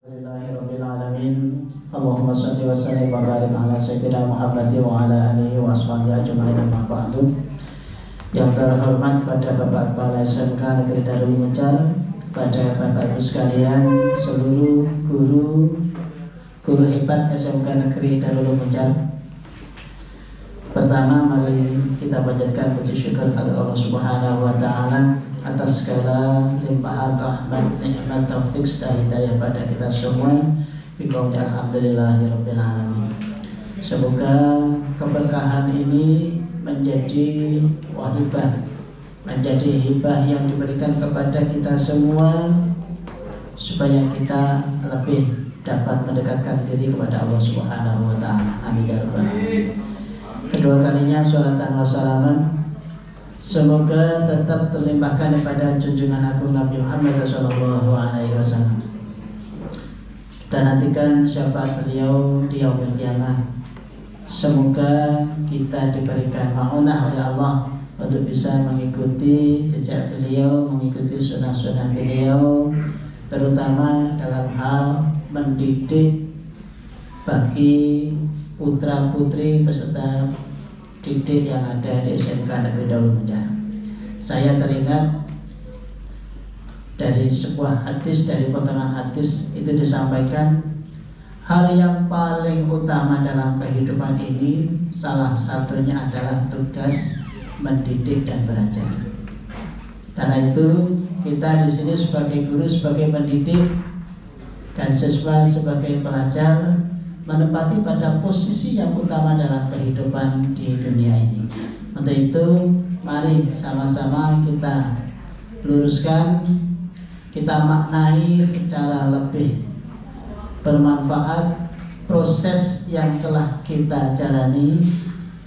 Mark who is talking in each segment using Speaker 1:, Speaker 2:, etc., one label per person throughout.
Speaker 1: Alhamdulillahirrabbilalamin. Allahumma salli wa sallim wa barik ala sayyidina Muhammadin wa ala alihi wa ashabihi ajma'in, amma ba'du. Yang terhormat pada Bapak Kepala SMK Negeri Darul Muncar, pada Bapak Ibu sekalian, seluruh guru hebat SMK Negeri Darul Muncar. Pertama, mari kita panjatkan puji syukur kepada Allah Subhanahu wa taala atas segala limpahan rahmat, nikmat, taufik dan hidayah pada kita semua. Biqauli alhamdulillahirabbil alamin. Semoga keberkahan ini menjadi wahibah, menjadi hibah yang diberikan kepada kita semua, supaya kita lebih dapat mendekatkan diri kepada Allah Subhanahu wa taala. Amin ya rabbal alamin. Kedua kalinya sholatan wa salaman semoga tetap terlimpahkan kepada junjungan agung Nabi Muhammad sallallahu alaihi wasallam. Kita nantikan syafaat beliau di yaumil qiyamah. Semoga kita diberikan ma'unah oleh Allah untuk bisa mengikuti jejak beliau, mengikuti sunnah-sunnah beliau, terutama dalam hal mendidik bagi putra putri peserta didik yang ada di SMK Negeri Darul Muncar. Saya teringat dari sebuah hadis, dari potongan hadis itu disampaikan, hal yang paling utama dalam kehidupan ini salah satunya adalah tugas mendidik dan belajar. Karena itu kita di sini sebagai guru, sebagai pendidik, dan siswa sebagai pelajar menempati pada posisi yang utama dalam kehidupan di dunia ini. Untuk itu, mari sama-sama kita luruskan, kita maknai secara lebih bermanfaat proses yang telah kita jalani,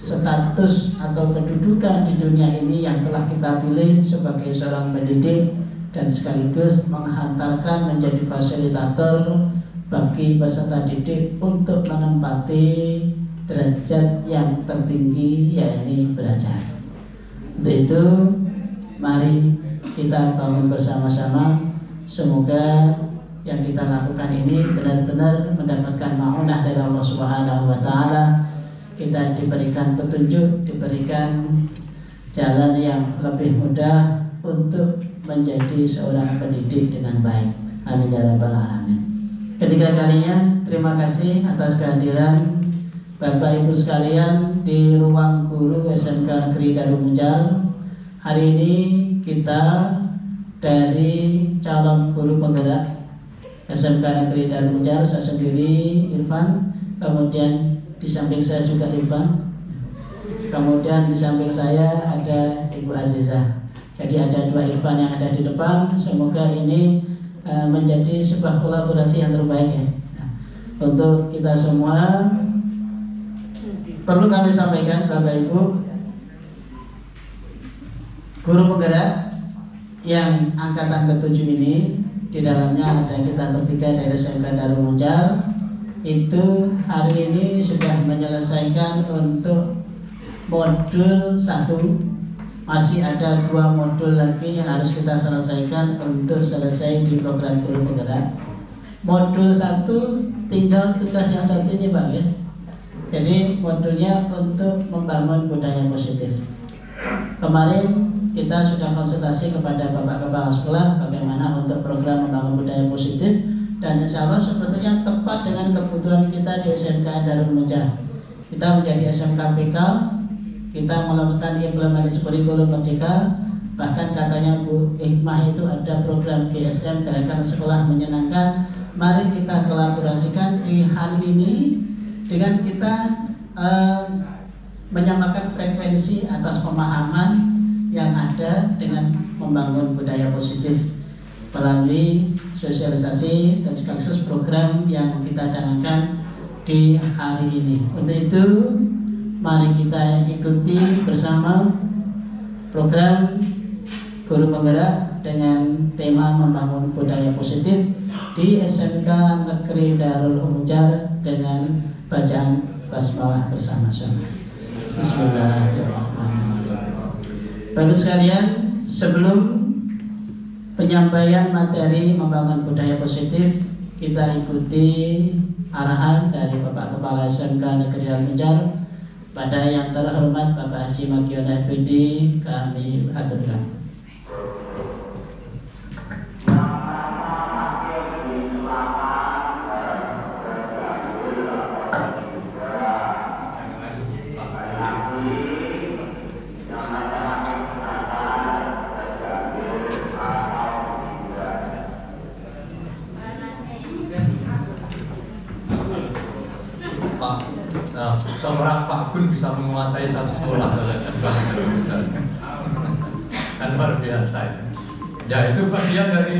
Speaker 1: status atau kedudukan di dunia ini yang telah kita pilih sebagai seorang pendidik, dan sekaligus menghantarkan menjadi fasilitator bagi peserta didik untuk menempati derajat yang tertinggi, yakni belajar. Untuk itu, mari kita bangun bersama-sama. Semoga yang kita lakukan ini benar-benar mendapatkan ma'unah dari Allah Subhanahu wa taala. Kita diberikan petunjuk, diberikan jalan yang lebih mudah untuk menjadi seorang pendidik dengan baik. Amin ya rabbal alamin. Ketiga kalinya, terima kasih atas kehadiran Bapak Ibu sekalian di ruang guru SMK Negeri Darul Muncar. Hari ini kita dari calon guru penggerak SMK Negeri Darul Muncar, saya sendiri Irfan, kemudian di samping saya juga Irfan, kemudian di samping saya ada Ibu Azizah. Jadi ada dua Irfan yang ada di depan. Semoga ini menjadi sebuah kolaborasi yang terbaik ya. Untuk kita semua, perlu kami sampaikan Bapak Ibu, guru penggerak yang angkatan ke-7 ini, di dalamnya ada kita bertiga dari SMK Darul Muncar. Itu hari ini sudah menyelesaikan untuk modul 1. Masih ada 2 modul lagi yang harus kita selesaikan untuk selesai di program guru penggerak. Modul 1 tinggal tugas yang satu ini Pak ya. Jadi modulnya untuk membangun budaya positif. Kemarin kita sudah konsultasi kepada Bapak Kepala Sekolah bagaimana untuk program membangun budaya positif, dan insya Allah sebetulnya tepat dengan kebutuhan kita di SMK Darul Muncar. Kita menjadi SMK PK, kita melakukan implementasi kurikulum merdeka. Bahkan katanya Bu Hikmah itu ada program GSM, Gerakan Sekolah Menyenangkan. Mari kita kolaborasikan di hari ini dengan kita menyamakan frekuensi atas pemahaman yang ada dengan membangun budaya positif melalui sosialisasi dan sekaligus program yang kita canangkan di hari ini. Untuk itu, mari kita ikuti bersama program guru penggerak dengan tema membangun budaya positif di SMK Negeri Darul Muncar dengan bacaan basmalah bersama-sama. Bismillahirrahmanirrahim. Bapak sekalian, sebelum penyampaian materi membangun budaya positif, kita ikuti arahan dari Bapak Kepala SMK Negeri Al-Menjar. Pada yang terhormat Bapak Haji Magiono FPD kami aturkan.
Speaker 2: Seorang Pak Gun bisa menguasai satu sekolah kan luar biasa ya. Itu bagian dari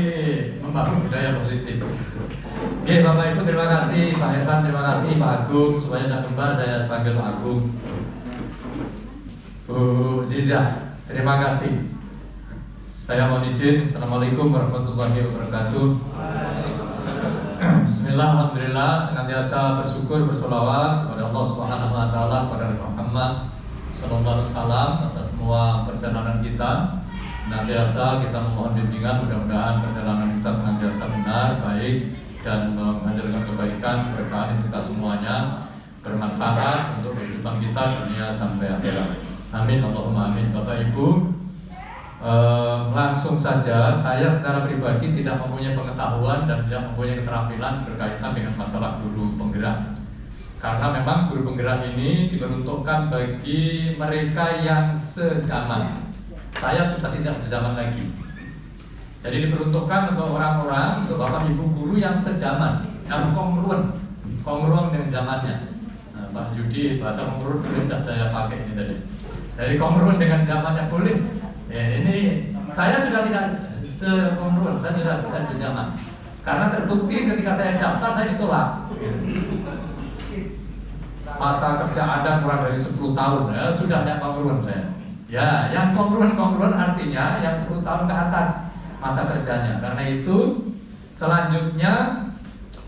Speaker 2: membangun budaya positif. Oke Bapak Ibu, terima kasih Pak Irfan, terima kasih Pak Agung. Supaya tidak kembar saya panggil Pak Agung. Bu Ziza, terima kasih. Saya mohon izin. Assalamualaikum warahmatullahi wabarakatuh. Bismillah, alhamdulillah, senantiasa bersyukur, bersolawat kepada Allah Subhanahu wa Ta'ala, kepada Muhammad sallallahu alaihi wasallam atas semua perjalanan kita. Senantiasa kita memohon bimbingan, mudah-mudahan perjalanan kita senantiasa benar, baik, dan menghasilkan kebaikan, keberkahan kita semuanya, bermanfaat untuk kehidupan kita dunia sampai akhirat. Amin, Allahumma amin. Bapak Ibu, langsung saja, saya secara pribadi tidak mempunyai pengetahuan dan tidak mempunyai keterampilan berkaitan dengan masalah guru penggerak. Karena memang guru penggerak ini diperuntukkan bagi mereka yang sezaman. Saya sudah tidak sezaman lagi. Jadi diperuntukkan untuk orang-orang, untuk bapak ibu guru yang sezaman, yang kongruen dengan zamannya. Nah, Pak Yudi, bahasa kongruen boleh tidak saya pakai ini tadi. Jadi kongruen dengan zamannya boleh. Ya, ini saya sudah tidak sekongruen, saya sudah bukan sejaman. Karena terbukti ketika saya daftar saya ditolak. Masa kerja Anda kurang dari 10 tahun, ya, sudah tidak kongruen saya. Ya, yang kongruen artinya yang 10 tahun ke atas masa kerjanya. Karena itu selanjutnya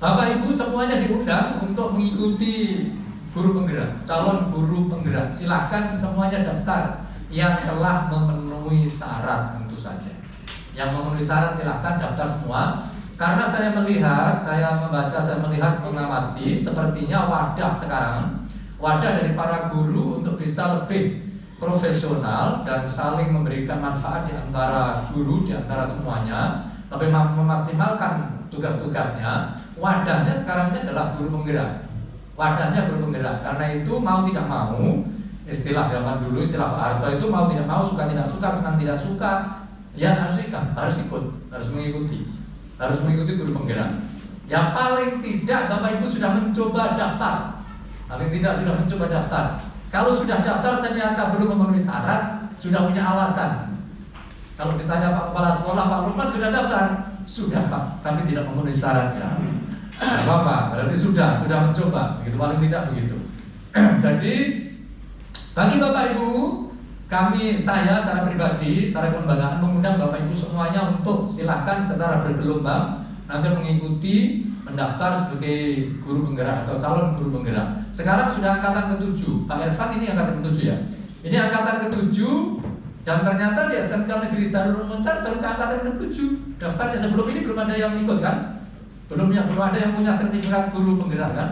Speaker 2: Bapak Ibu semuanya diundang untuk mengikuti guru penggerak, calon guru penggerak. Silahkan semuanya daftar. Yang telah memenuhi syarat tentu saja. Yang memenuhi syarat silahkan daftar semua. Karena saya melihat, saya membaca, saya melihat, mengamati, sepertinya wadah sekarang, wadah dari para guru untuk bisa lebih profesional dan saling memberikan manfaat di antara guru, di antara semuanya, lebih memaksimalkan tugas-tugasnya. Wadahnya sekarang ini adalah guru penggerak. Wadahnya guru penggerak. Karena itu mau tidak mau, istilah zaman dulu, istilah Pak Harto itu mau tidak mau, suka tidak suka, senang tidak suka, ya harus ikut, harus mengikuti guru penggerak. Yang paling tidak Bapak Ibu sudah mencoba daftar, Kalau sudah daftar ternyata belum memenuhi syarat, sudah punya alasan. Kalau ditanya Pak Kepala Sekolah, Pak Lukman sudah daftar, sudah Pak, tapi tidak memenuhi syaratnya. Apa-apa, berarti sudah mencoba, begitu paling tidak begitu. Jadi bagi Bapak Ibu, saya secara pribadi, secara kelembagaan mengundang Bapak Ibu semuanya untuk silakan secara bergelombang nanti mengikuti mendaftar sebagai guru penggerak atau calon guru penggerak. Sekarang sudah angkatan ke-7. Pak Irfan ini angkatan ke-7 ya. Ini angkatan ke-7 dan ternyata di SMK Negeri Darul Muncar baru ke angkatan ke-7. Daftarnya sebelum ini belum ada yang ikut kan? Belum ada yang punya sertifikat guru penggerak kan?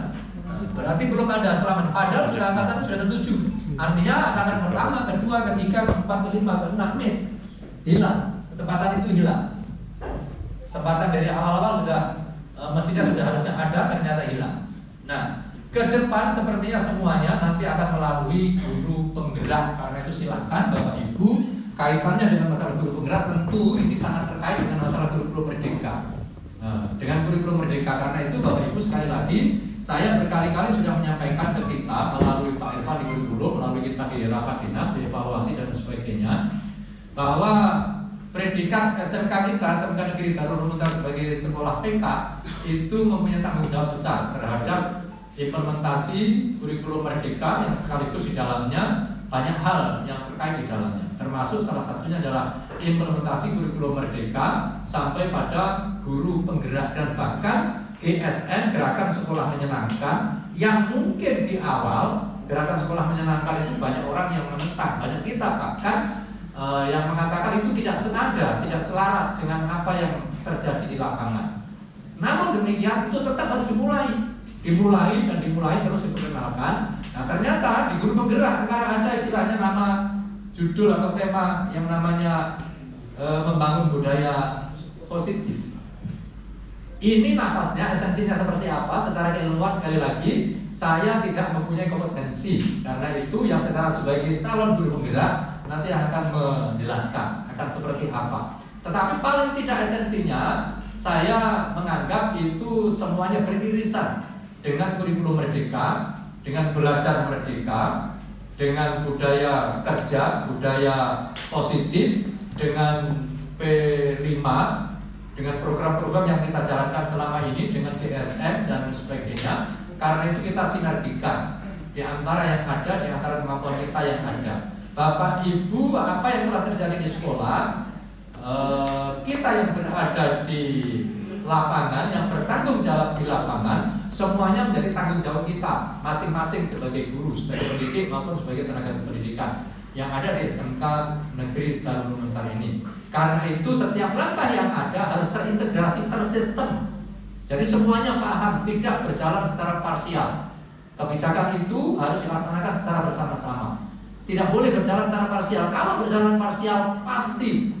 Speaker 2: Berarti belum ada selama. Padahal sudah angkatan sudah ke-7. Artinya angkatan pertama, kedua, ketiga, keempat, kelima, keenam miss. Hilang. Kesempatan itu hilang. Kesempatan dari awal-awal sudah mestinya sudah harusnya ada, ternyata hilang. Nah, ke depan sepertinya semuanya nanti akan melalui guru penggerak. Karena itu silakan Bapak Ibu, kaitannya dengan masalah guru penggerak tentu ini sangat terkait dengan masalah kurikulum merdeka. Dengan kurikulum merdeka, karena itu Bapak Ibu sekali lagi saya berkali-kali sudah menyampaikan ke kita melalui Pak Irfan di kurikulum, melalui kita di rapat dinas, di evaluasi dan sebagainya, bahwa predikat SMK kita, SMK Negeri Darul Muncar sebagai sekolah PK itu mempunyai tanggung jawab besar terhadap implementasi kurikulum merdeka yang sekaligus di dalamnya banyak hal yang terkait di dalamnya, termasuk salah satunya adalah implementasi kurikulum merdeka sampai pada guru penggerak dan bahkan GSN, Gerakan Sekolah Menyenangkan, yang mungkin di awal Gerakan Sekolah Menyenangkan itu banyak orang yang menentang, banyak kita bahkan yang mengatakan itu tidak senada, tidak selaras dengan apa yang terjadi di lapangan. Namun demikian itu tetap harus dimulai terus diperkenalkan. Nah ternyata di guru penggerak sekarang ada istilahnya nama judul atau tema yang namanya membangun budaya positif. Ini nafasnya, esensinya seperti apa? Secara keilmuan sekali lagi saya tidak mempunyai kompetensi. Karena itu yang sekarang sebagai calon guru penggerak nanti akan menjelaskan akan seperti apa. Tetapi paling tidak esensinya saya menganggap itu semuanya beririsan dengan kurikulum merdeka, dengan belajar merdeka, dengan budaya kerja, budaya positif, dengan P5, dengan program-program yang kita jalankan selama ini, dengan GSM dan sebagainya. Karena itu kita sinergikan di antara yang ada, di antara kemampuan kita yang ada. Bapak Ibu, apa yang telah terjadi di sekolah, kita yang berada di lapangan, yang bertanggung jawab di lapangan, semuanya menjadi tanggung jawab kita masing-masing sebagai guru, sebagai pendidik maupun sebagai tenaga pendidikan yang ada di SMK Negeri Darul Muntar ini. Karena itu setiap langkah yang ada harus terintegrasi, tersistem. Jadi semuanya paham, tidak berjalan secara parsial. Kebijakan itu harus dilaksanakan secara bersama-sama. Tidak boleh berjalan secara parsial. Kalau berjalan parsial pasti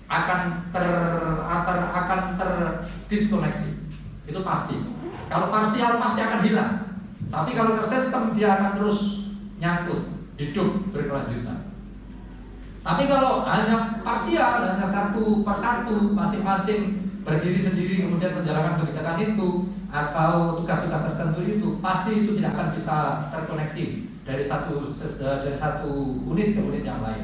Speaker 2: akan terdiskoneksi. Itu pasti. Kalau parsial pasti akan hilang. Tapi kalau tersistem dia akan terus nyangkut, hidup berkelanjutan. Tapi kalau hanya parsial, hanya satu persatu, masing-masing berdiri sendiri kemudian menjalankan kebijakan itu atau tugas-tugas tertentu itu, pasti itu tidak akan bisa terkoneksi dari satu unit ke unit yang lain.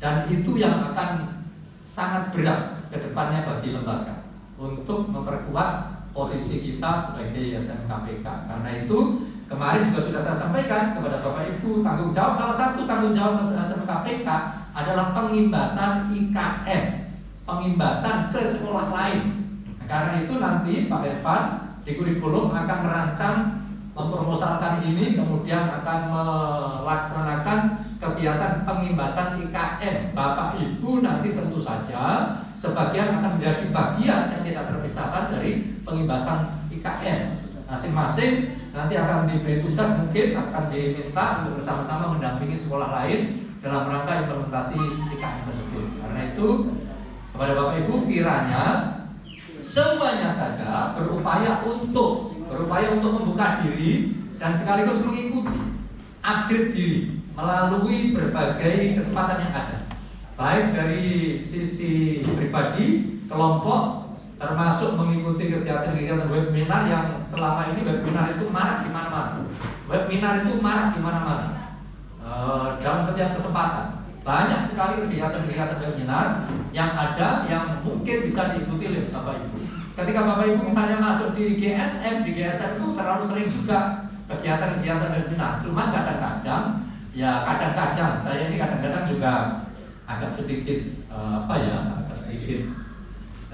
Speaker 2: Dan itu yang akan sangat berat ke depannya bagi lembaga untuk memperkuat posisi kita sebagai SMKPK. Karena itu kemarin juga sudah saya sampaikan kepada Bapak Ibu, salah satu tanggung jawab SMKPK adalah pengimbasan IKM, pengimbasan ke sekolah lain. Nah, karena itu nanti Pak Irfan di kurikulum akan merancang, mempromosikan ini, kemudian akan melaksanakan kegiatan pengimbasan IKM. Bapak Ibu nanti tentu saja sebagian akan menjadi bagian yang tidak terpisahkan dari pengimbasan IKM. Masing-masing nanti akan diberi tugas, mungkin akan diminta untuk bersama-sama mendampingi sekolah lain dalam rangka implementasi IKM tersebut. Karena itu kepada Bapak Ibu kiranya semuanya saja berupaya untuk membuka diri dan sekaligus mengikuti, upgrade diri melalui berbagai kesempatan yang ada, baik dari sisi pribadi, kelompok, termasuk mengikuti kegiatan-kegiatan webinar yang selama ini webinar itu marak di mana-mana. Webinar itu marak di mana-mana. Dalam setiap kesempatan banyak sekali kegiatan-kegiatan webinar yang ada yang mungkin bisa diikuti oleh Bapak Ibu. Ketika Bapak Ibu misalnya masuk di GSM itu terlalu sering juga kegiatan-kegiatan webinar. Cuma kadang-kadang saya ini kadang-kadang juga agak sedikit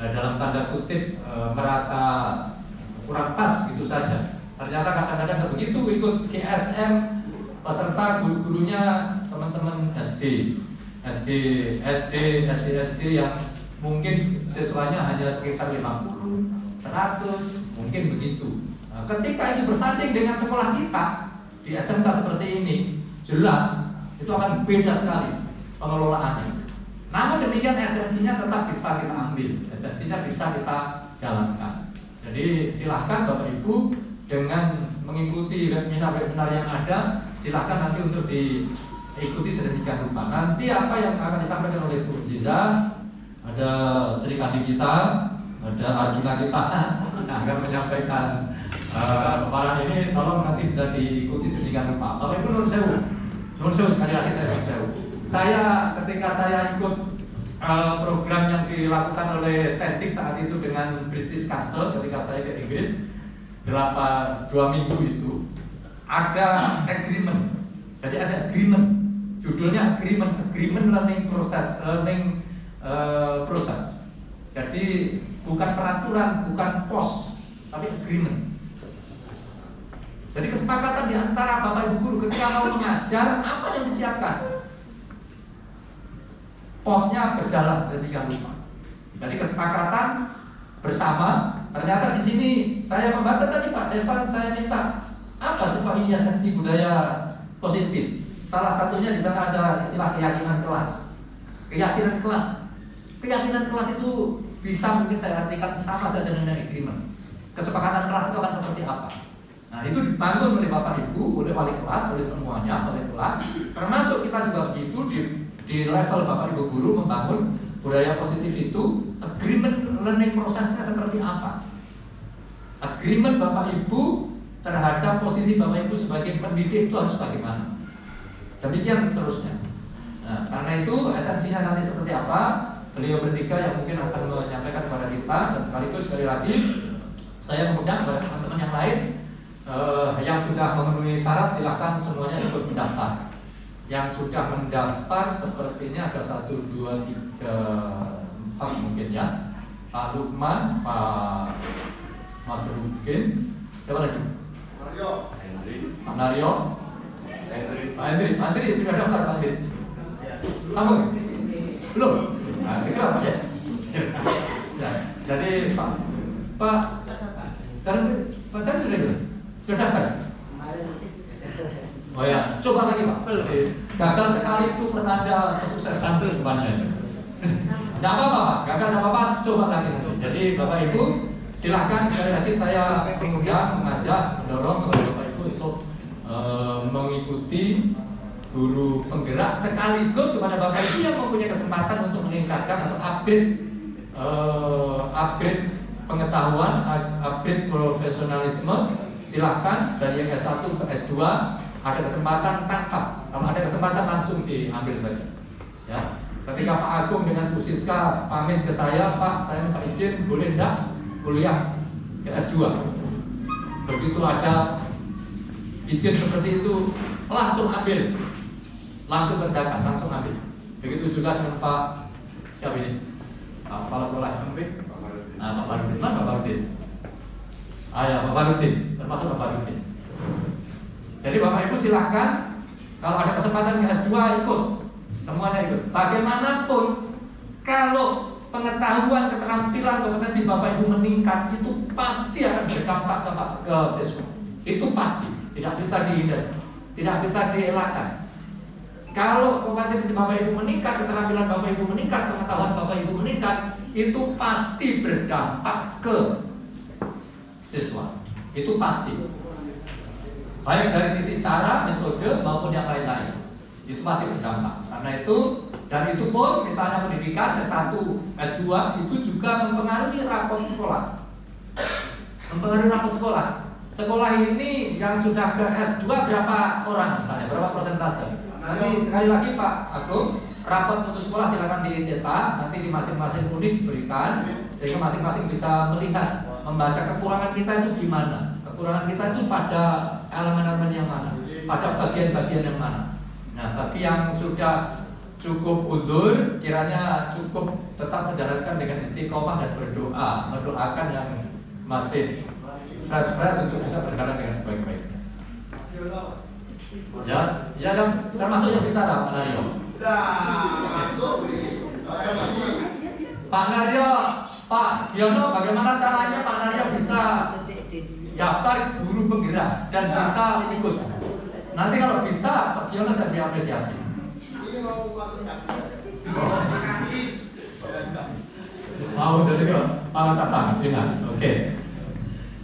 Speaker 2: dalam tanda kutip merasa kurang pas gitu saja. Ternyata kadang-kadang begitu ikut GSM peserta guru-gurunya teman-teman SD yang mungkin siswanya hanya sekitar 50, 100, mungkin begitu. Nah, ketika ini bersanding dengan sekolah kita di SMK seperti ini, jelas itu akan beda sekali pengelolaannya. Namun demikian esensinya tetap bisa kita ambil, esensinya bisa kita jalankan. Jadi silahkan Bapak Ibu dengan mengikuti webinar-webinar yang ada, silahkan nanti untuk diikuti sedemikian rupa. Nanti apa yang akan disampaikan oleh Bu Jiza, ada Sri Kandi kita, ada Arjuna kita, akan menyampaikan paparan ini, tolong nanti bisa diikuti sedemikian rupa. Bapak Ibu nun sewu sekali lagi saya ketika saya ikut program yang dilakukan oleh Tendik saat itu dengan British Council ketika saya ke Inggris 2 minggu itu ada agreement. Jadi ada agreement, judulnya agreement learning process. Jadi bukan peraturan, bukan pos, tapi agreement. Jadi kesepakatan di antara Bapak Ibu guru ketika mau mengajar, apa yang disiapkan? Posnya berjalan sedemikian rupa. Jadi kesepakatan bersama ternyata di sini saya membaca tadi Pak Evan, saya minta apa sih Pak ini esensi budaya positif? Salah satunya di sana ada istilah keyakinan kelas. Keyakinan kelas. Keyakinan kelas itu bisa mungkin saya artikan sama saja dengan agreement. Kesepakatan kelas itu akan seperti apa? Nah, itu dibangun oleh Bapak Ibu, oleh wali kelas, oleh semuanya, oleh kelas. Termasuk kita juga begitu di level Bapak Ibu guru membangun budaya positif itu. Agreement learning prosesnya seperti apa? Agreement Bapak Ibu terhadap posisi Bapak Ibu sebagai pendidik itu harus bagaimana? Demikian seterusnya. Nah, karena itu esensinya nanti seperti apa? Beliau bertiga yang mungkin akan menyampaikan kepada kita, dan sekaligus sekali lagi saya mengundang kepada teman-teman yang lain yang sudah memenuhi syarat, silahkan semuanya ikut mendaftar. Yang sudah mendaftar sepertinya ada 1, 2, 3, 4 mungkin ya. Pak Lukman, Pak Mas Rukin, siapa lagi? Pak Naryo, Pak Andri sudah daftar Pak Andri? Kamu? Belum? Nah, segera Pak ya. Ya, jadi Pak dan sudah ikut? Sudah daftar? Oh ya, coba lagi Pak. Gagal sekali itu pertanda kesuksesan ke depannya. Tidak apa-apa Pak, gagal tidak apa-apa, coba lagi nanti. Jadi Bapak Ibu silahkan sekali lagi saya mengundang, mengajak, mendorong kepada Bapak Ibu untuk mengikuti guru penggerak, sekaligus kepada Bapak Ibu yang mempunyai kesempatan untuk meningkatkan atau upgrade pengetahuan, upgrade profesionalisme. Silahkan dari yang S1 ke S2 ada kesempatan tangkap. Kalau ada kesempatan langsung diambil saja. Ya. Ketika Pak Agung dengan Bu Siska pamit ke saya, Pak, saya minta izin, boleh enggak kuliah ke S2? Begitu ada izin seperti itu, langsung ambil, langsung kerjakan, langsung ambil. Begitu juga dengan Pak siapa ini? Pak Kepala Sekolah SMP. Nah, Pak Barudin, mana Pak Barudin? Ya, Pak Barudin, termasuk Pak Barudin. Jadi Bapak Ibu silahkan, kalau ada kesempatan ke S2 ikut, semuanya ikut. Bagaimanapun, kalau pengetahuan, keterampilan, kompetensi Bapak Ibu meningkat, itu pasti akan berdampak ke siswa. Itu pasti, tidak bisa dihindari, tidak bisa dielakkan. Kalau kompetensi Bapak Ibu meningkat, keterampilan Bapak Ibu meningkat, pengetahuan Bapak Ibu meningkat, itu pasti berdampak ke siswa. Itu pasti. Baik dari sisi cara, metode maupun yang lain-lain. Itu pasti berdampak. Karena itu, dan itu pun misalnya pendidikan S1, S2 itu juga mempengaruhi rapor sekolah. Mempengaruhi rapor sekolah. Sekolah ini yang sudah ke S2 berapa orang misalnya, berapa persentase? Nanti sekali lagi Pak Agung, rapor untuk sekolah silakan dicetak, nanti di masing-masing unit diberikan, sehingga masing-masing bisa melihat, membaca kekurangan kita itu di mana. Kekurangan kita itu pada elemen-elemen yang mana, pada bagian-bagian yang mana. Nah, bagi yang sudah cukup uzur, kiranya cukup tetap menjalankan dengan istiqomah dan berdoa, mendoakan yang masih fresh untuk bisa berjalan dengan sebaik-baiknya. Ya kan termasuk yang bicara Pak Naryo. Pak Naryo, Pak Giono, bagaimana caranya Pak Naryo bisa daftar guru penggerak dan bisa ikut? Nanti kalau bisa Pak Giono saya beri apresiasi. Mau dari Pak dengar. Oke.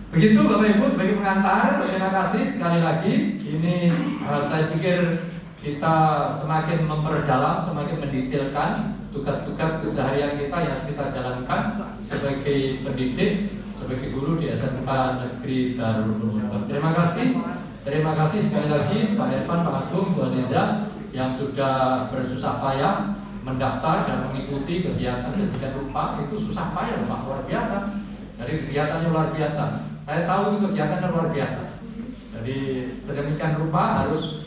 Speaker 2: Begitu Bapak Ibu sebagai pengantar, terima kasih sekali lagi. Ini saya pikir kita semakin memperdalam, semakin mendetailkan tugas-tugas keseharian kita yang kita jalankan sebagai pendidik, sebagai guru di SMK Negeri Darul Ulum. Terima kasih sekali lagi Pak Irfan, Pak Agung, Bu Aziza yang sudah bersusah payah mendaftar dan mengikuti kegiatan sedemikian rupa. Itu susah payah Pak, luar biasa. Dari kegiatannya luar biasa. Saya tahu itu kegiatannya luar biasa. Jadi sedemikian rupa harus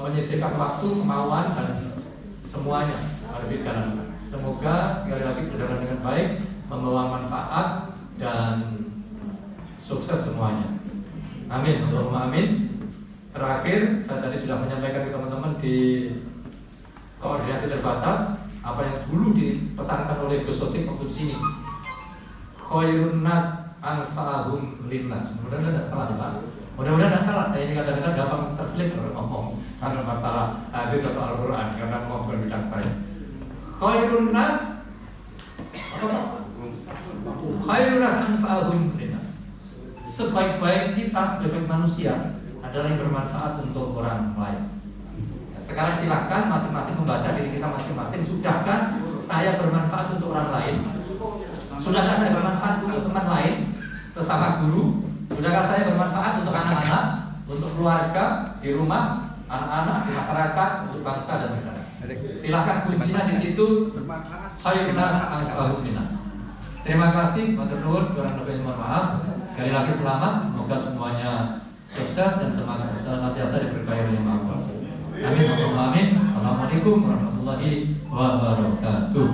Speaker 2: menyisihkan waktu, kemauan dan semuanya harus dijalankan. Semoga sekali lagi berjalan dengan baik, membawa manfaat dan sukses semuanya. Amin. Allahumma amin. Terakhir, saya tadi sudah menyampaikan ke teman-teman di koordinasi terbatas apa yang dulu dipesankan oleh Gus Sotik waktu di sini. Khairun nas anfa'ahum linnas. Mudah-mudahan tidak salah Pak. Mudah-mudahan tidak salah. Saya ini kadang-kadang gampang terselip kalau ngomong karena masalah hadis atau Al-Quran karena ngomong bukan bidang saya. Khairun nas khairun nas anfa'ahum linnas. Sebaik-baik kita, sebaik-baik manusia adalah yang bermanfaat untuk orang lain. Sekarang silakan masing-masing membaca diri kita masing-masing. Sudahkah saya bermanfaat untuk orang lain? Sudahkah saya bermanfaat untuk teman lain, sesama guru? Sudahkah saya bermanfaat untuk anak-anak, untuk keluarga, di rumah, anak-anak, di masyarakat, untuk bangsa dan negara? Silakan kuncinya di situ. Khairun nas anfa'ahum linnas. Terima kasih, Pak Nur, kurang lebih mohon maaf. Sekali lagi selamat, semoga semuanya sukses dan senantiasa diberkahi oleh Yang Maha Kuasa. Amin, amin. Assalamualaikum warahmatullahi wabarakatuh.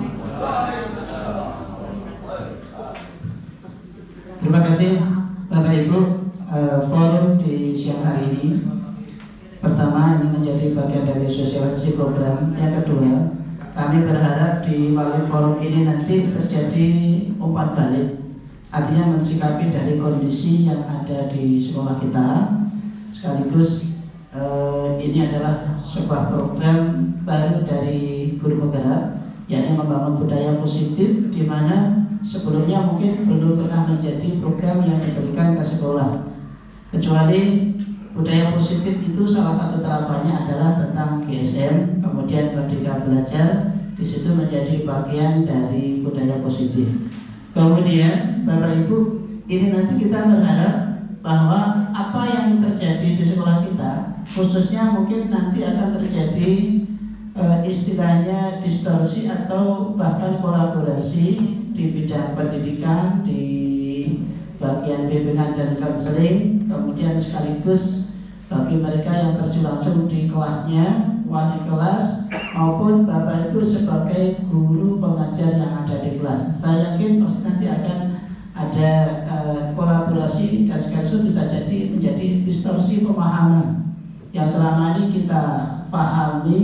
Speaker 1: Terima kasih Bapak Ibu. Forum di siang hari ini, pertama ini menjadi bagian dari sosialisasi program. Yang kedua, kami berharap di melalui forum ini nanti terjadi umpan balik, artinya mensikapi dari kondisi yang ada di sekolah kita. Sekaligus ini adalah sebuah program baru dari Guru Penggerak, yakni membangun budaya positif, di mana sebelumnya mungkin belum pernah menjadi program yang diberikan ke sekolah. Kecuali budaya positif itu salah satu terapannya adalah tentang GSM, kemudian Merdeka Belajar, di situ menjadi bagian dari budaya positif. Kemudian Bapak Ibu, ini nanti kita berharap bahwa apa yang terjadi di sekolah kita, khususnya mungkin nanti akan terjadi istilahnya distorsi atau bahkan kolaborasi di bidang pendidikan, di bagian bimbingan dan konseling, kemudian sekaligus bagi mereka yang terjun langsung di kelasnya, wali kelas maupun Bapak Ibu sebagai guru pengajar yang ada di kelas. Saya yakin pasti nanti akan ada kolaborasi dan sekaligus bisa jadi menjadi distorsi pemahaman yang selama ini kita pahami,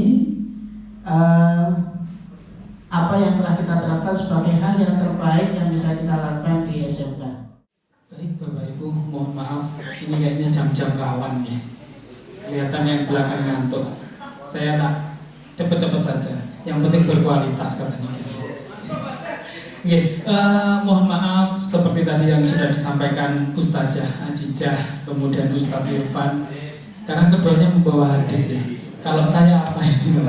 Speaker 1: apa yang telah kita terapkan sebagai hal yang terbaik yang bisa kita lakukan di SMK.
Speaker 3: Baik Bapak Ibu, mohon maaf, ini kayaknya jam-jam rawan ya. Kelihatan yang belakang ngantuk. Saya tak cepet-cepet saja. Yang penting berkualitas katanya. Oke, mohon maaf seperti tadi yang sudah disampaikan Ustazah Ajijah, kemudian Ustadz Irfan. Karena keduanya membawa hadis ya. Kalau saya apa ini?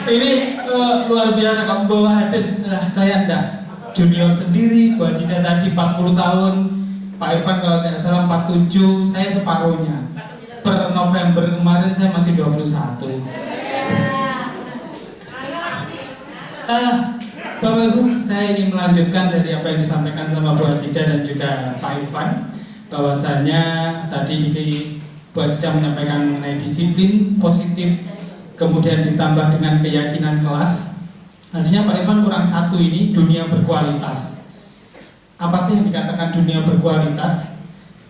Speaker 3: Ini luar biasa kamu bawa hadis. Saya enggak. Junior sendiri, Bu Ajijah tadi 40 tahun, Pak Irfan kalau tidak salah 47, saya separuhnya. Per November kemarin saya masih 21. Bapak Ibu, saya ingin melanjutkan dari apa yang disampaikan sama Bu Ajijah dan juga Pak Irfan, bahwasannya tadi Bu Ajijah menyampaikan mengenai disiplin positif, kemudian ditambah dengan keyakinan kelas. Hasilnya Pak Irfan kurang satu ini, dunia berkualitas. Apa sih yang dikatakan dunia berkualitas?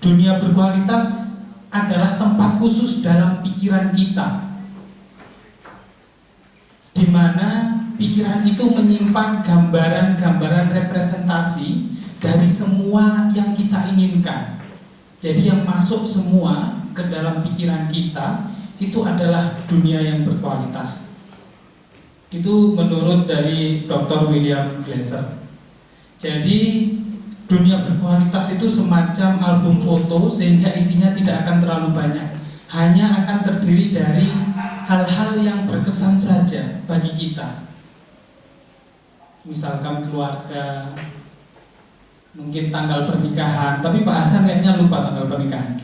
Speaker 3: Dunia berkualitas adalah tempat khusus dalam pikiran kita, di mana pikiran itu menyimpan gambaran-gambaran representasi dari semua yang kita inginkan. Jadi yang masuk semua ke dalam pikiran kita itu adalah dunia yang berkualitas. Itu menurut dari Dr. William Glasser. Jadi dunia berkualitas itu semacam album foto, sehingga isinya tidak akan terlalu banyak, hanya akan terdiri dari hal-hal yang berkesan saja bagi kita. Misalkan keluarga, mungkin tanggal pernikahan, tapi Pak Hasan kayaknya lupa tanggal pernikahan.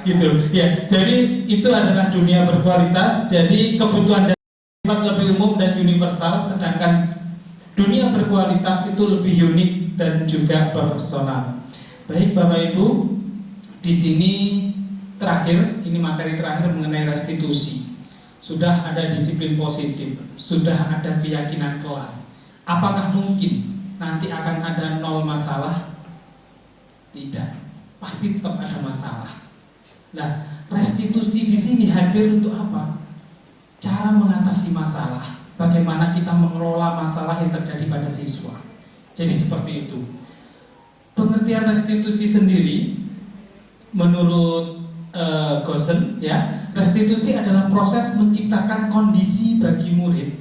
Speaker 3: Gitu ya. Jadi itu adalah dunia berkualitas. Jadi kebutuhan dan sifat lebih umum dan universal, sedangkan dunia berkualitas itu lebih unik dan juga personal. Baik Bapak Ibu, di sini terakhir, ini materi terakhir mengenai restitusi. Sudah ada disiplin positif, sudah ada keyakinan kelas. Apakah mungkin nanti akan ada nol masalah? Tidak, pasti tetap ada masalah. Nah, restitusi di sini hadir untuk apa? Cara mengatasi masalah. bagaimana kita mengelola masalah yang terjadi pada siswa. Jadi seperti itu. Pengertian restitusi sendiri menurut Gosen, ya, restitusi adalah proses menciptakan kondisi bagi murid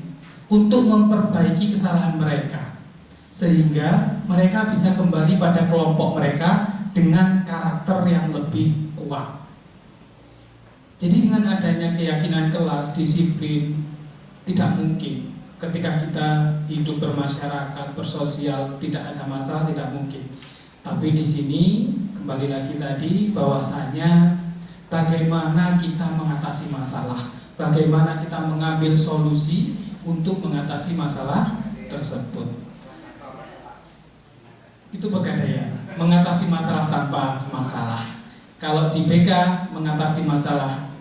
Speaker 3: untuk memperbaiki kesalahan mereka, sehingga mereka bisa kembali pada kelompok mereka dengan karakter yang lebih kuat. Jadi dengan adanya keyakinan kelas, disiplin, tidak mungkin ketika kita hidup bermasyarakat, bersosial, tidak ada masalah, tidak mungkin. Tapi di sini kembali lagi tadi bahwasanya bagaimana kita mengatasi masalah, bagaimana kita mengambil solusi untuk mengatasi masalah tersebut. Itu Pegadaian, mengatasi masalah tanpa masalah. Kalau di BK mengatasi masalah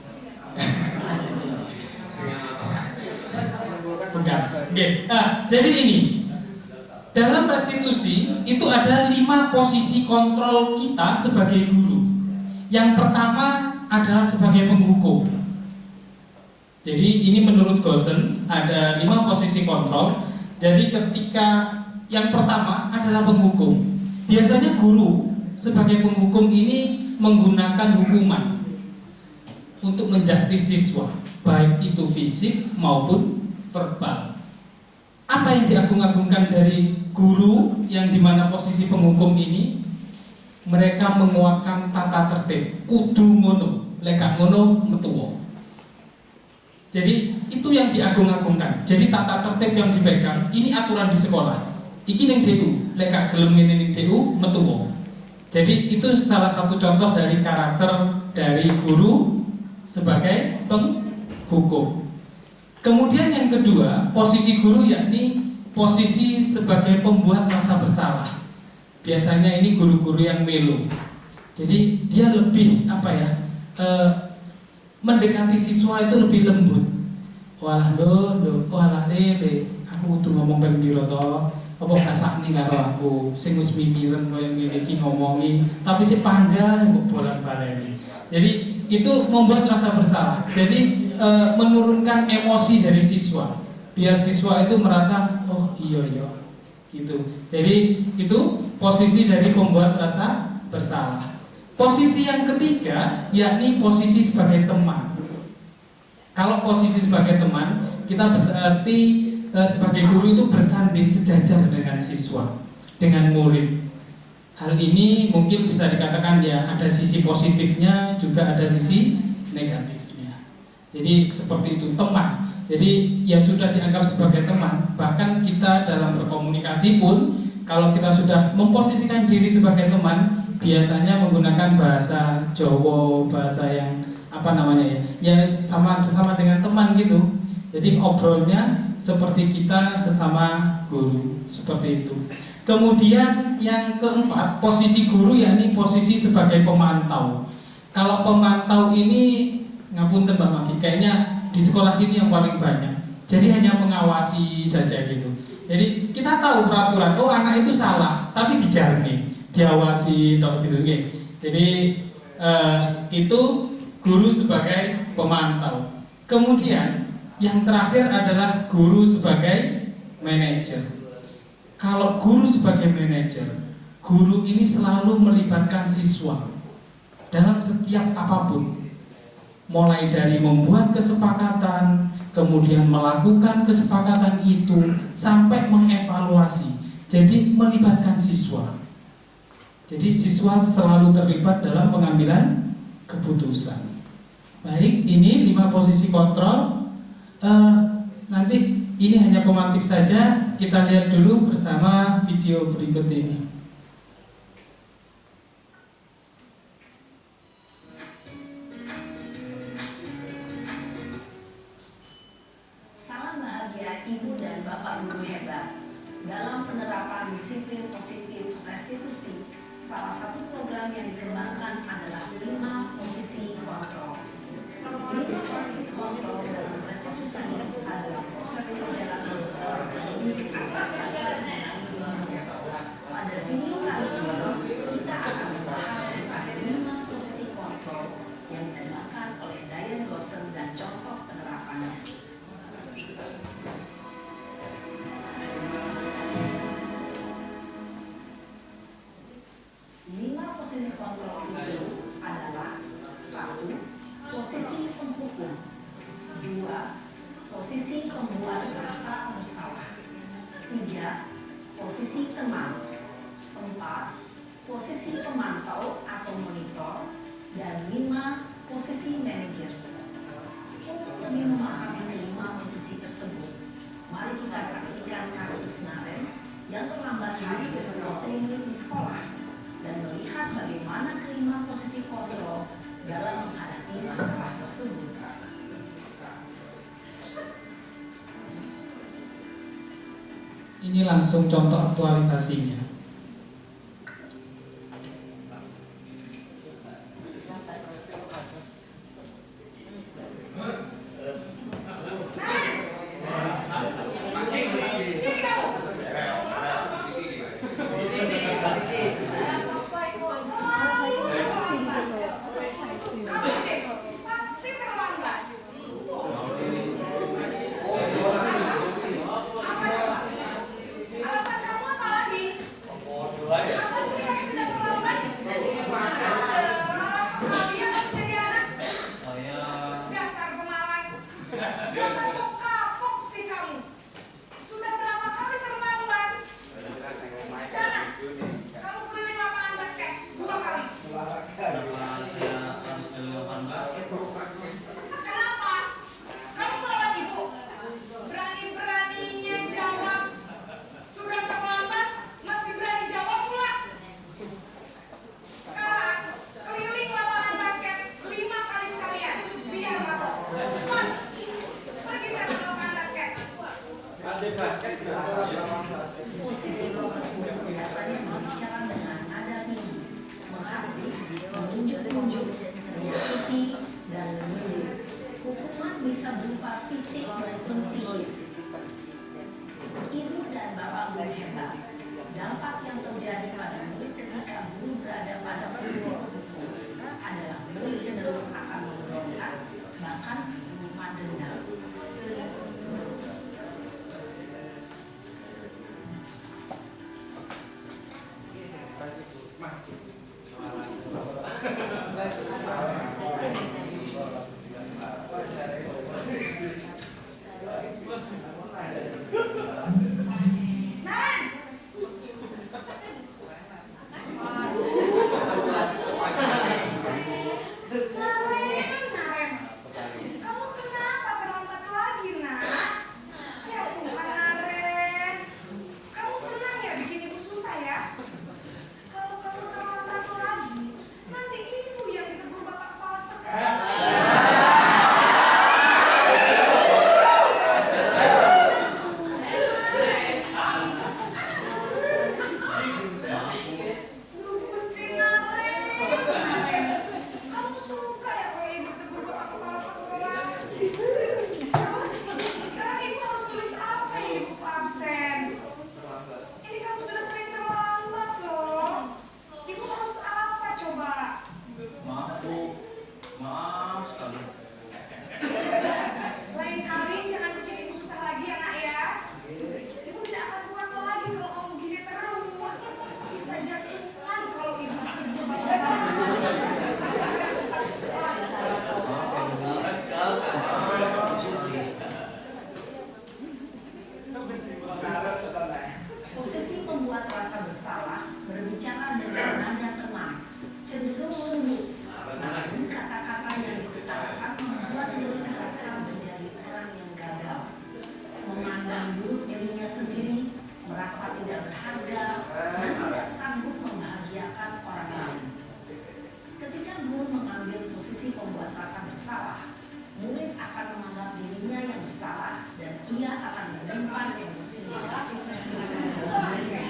Speaker 3: bukan. Jadi ini dalam restitusi itu ada 5 posisi kontrol kita sebagai guru. Yang pertama adalah sebagai penghukum. Jadi ini menurut Gosen ada 5 posisi kontrol. Jadi ketika yang pertama adalah penghukum. Biasanya guru sebagai penghukum ini menggunakan hukuman untuk menjustis siswa, baik itu fisik maupun verbal. Apa yang diagung-agungkan dari guru yang dimana posisi penghukum ini? Mereka menguatkan tata tertib, kudu ngono, lekak ngono metuwo. Jadi itu yang diagung-agungkan. Jadi tata tertib yang dipegang, ini aturan di sekolah. Iki ning DU, lekak gelem ngene ning DU metuwo. Jadi itu salah satu contoh dari karakter dari guru sebagai penghukum. Kemudian yang kedua, posisi guru yakni posisi sebagai pembuat rasa bersalah. Biasanya ini guru-guru yang melo. Jadi dia lebih mendekati siswa itu lebih lembut. Walah walah aku kudu ngomong ping pira to? Apa gak sakni karo aku sing wis mimiren koyo ngene iki ngomongi, tapi sik panggal mbok bolan-baleni. Jadi itu membuat rasa bersalah. Jadi menurunkan emosi dari siswa. Biar siswa itu merasa oh iya gitu. Jadi itu posisi dari pembuat rasa bersalah. Posisi yang ketiga yakni posisi sebagai teman. Kalau posisi sebagai teman, kita berarti sebagai guru itu bersanding sejajar dengan siswa, dengan murid. Hal ini mungkin bisa dikatakan ya ada sisi positifnya, juga ada sisi negatifnya. Jadi seperti itu, teman. Jadi ya sudah dianggap sebagai teman. Bahkan kita dalam berkomunikasi pun, kalau kita sudah memposisikan diri sebagai teman, biasanya menggunakan bahasa Jawa, bahasa yang ya sama dengan teman gitu. Jadi obrolnya seperti kita sesama guru, seperti itu. Kemudian yang keempat, posisi guru yakni posisi sebagai pemantau. Kalau pemantau ini ngapunten Mbak Maki, kayaknya di sekolah sini yang paling banyak. Jadi hanya mengawasi saja gitu. Jadi kita tahu peraturan, oh anak itu salah, tapi dijarni, diawasi dok gitu. Jadi itu guru sebagai pemantau. Kemudian yang terakhir adalah guru sebagai manajer. Kalau guru sebagai manajer, guru ini selalu melibatkan siswa dalam setiap apapun. Mulai dari membuat kesepakatan, kemudian melakukan kesepakatan itu, sampai mengevaluasi. Jadi melibatkan siswa. Jadi siswa selalu terlibat dalam pengambilan keputusan. Baik, ini 5 posisi kontrol. Nanti ini hanya pemantik saja. Kita lihat dulu bersama video berikut ini.
Speaker 4: Salam bahagia Ibu dan Bapak Guru hebat. Dalam penerapan disiplin positif restitusi, salah satu program yang dikembangkan adalah 5 posisi kontrol. 5 posisi kontrol dalam restitusi adalah proses perjalanan seorang pendidik agar dapat mengenali ilmu. Pada video kali ini, kita akan membahas tentang 5 posisi kontrol yang dikembangkan oleh Diane Gosen dan contoh penerapannya. posisi pembuat rasa bersalah. 3. Posisi teman. 4. Posisi pemantau atau monitor. Dan 5. Posisi manajer. Untuk lebih memahami kelima posisi tersebut, mari kita saksikan kasus Naren yang terlambat hari berkontrol di sekolah dan melihat bagaimana kelima posisi kontrol dalam menghadapi masalah tersebut.
Speaker 3: Ini langsung contoh aktualisasinya.
Speaker 4: Posisi pembentuk biasanya berbicara dengan nada tinggi, menghardik, menunjuk-nunjuk, menyakiti, dan menyindir. Hukuman bisa berupa fisik maupun psikis. Ibu dan bapak guru hebat. Dampak yang terjadi pada murid ketika guru berada pada posisi pembentuk adalah murid cenderung akan memberontak, bahkan menyimpan dendam. Posisi pembuat rasa bersalah berbicara dengan nada tenang, cenderung lembut. Namun kata-kata yang diutarakan membuat murid merasa menjadi orang yang gagal, memandang buruk dirinya sendiri, merasa tidak berharga, dan tidak sanggup membahagiakan orang lain. Ketika guru mengambil posisi pembuat rasa bersalah, murid akan menganggap dirinya yang bersalah dan ia akan menyimpan emosi negatif tersebut dalam dirinya.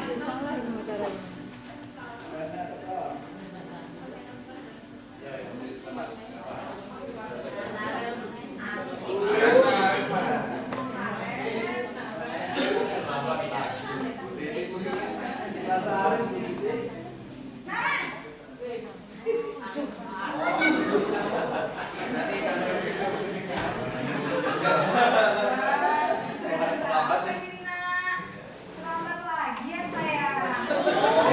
Speaker 4: Terlambat lagi ya sayang.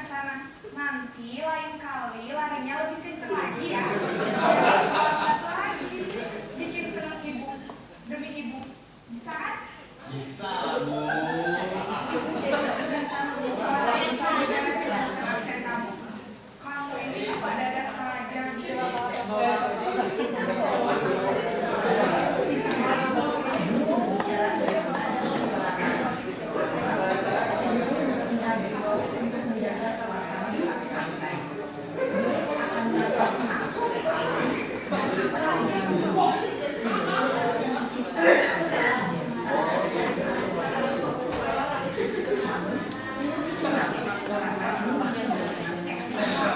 Speaker 5: sana. Nanti lain kali larinya lebih kenceng lagi ya. Biar semangat lagi. Bikin seneng ibu demi ibu. Bisa kan?
Speaker 6: Bisa lah Bu.
Speaker 5: Sudah sana kamu beresin absen kamu. Kamu ini apa dada saja.
Speaker 4: Bicara daripada suara cenderung bersendat untuk menjaga suasana tetap santai. Murid akan merasa senang dan akan yang diciptakan adalah sukses karena ini menjadi eksternal,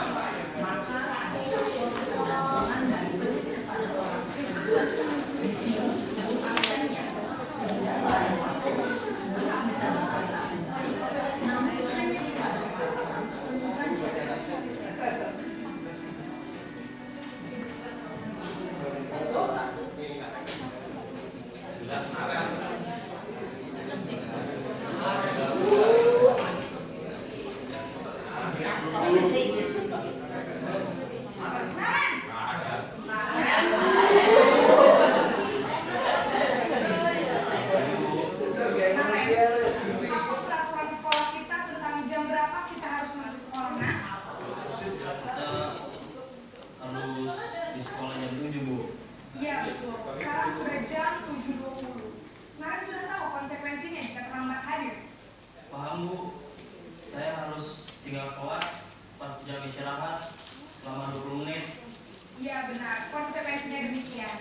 Speaker 4: maka ada satu ketergantungan dari murid kepada orang tua. Di sini absennya sehingga lain waktu murid bisa berperilaku baik, namun hanya pada orang tentu saja.
Speaker 5: Apa peraturan sekolah kita tentang jam berapa kita harus masuk sekolah, Nak?
Speaker 6: Kita harus di sekolah jam 7 Bu.
Speaker 5: Iya betul. Sekarang sudah jam 7.20. Naren sudah tahu konsekuensinya jika terlambat hadir.
Speaker 6: Paham Bu? Saya harus tinggal kelas pas jam istirahat selama 20 menit.
Speaker 5: Iya benar, konsekuensinya demikian.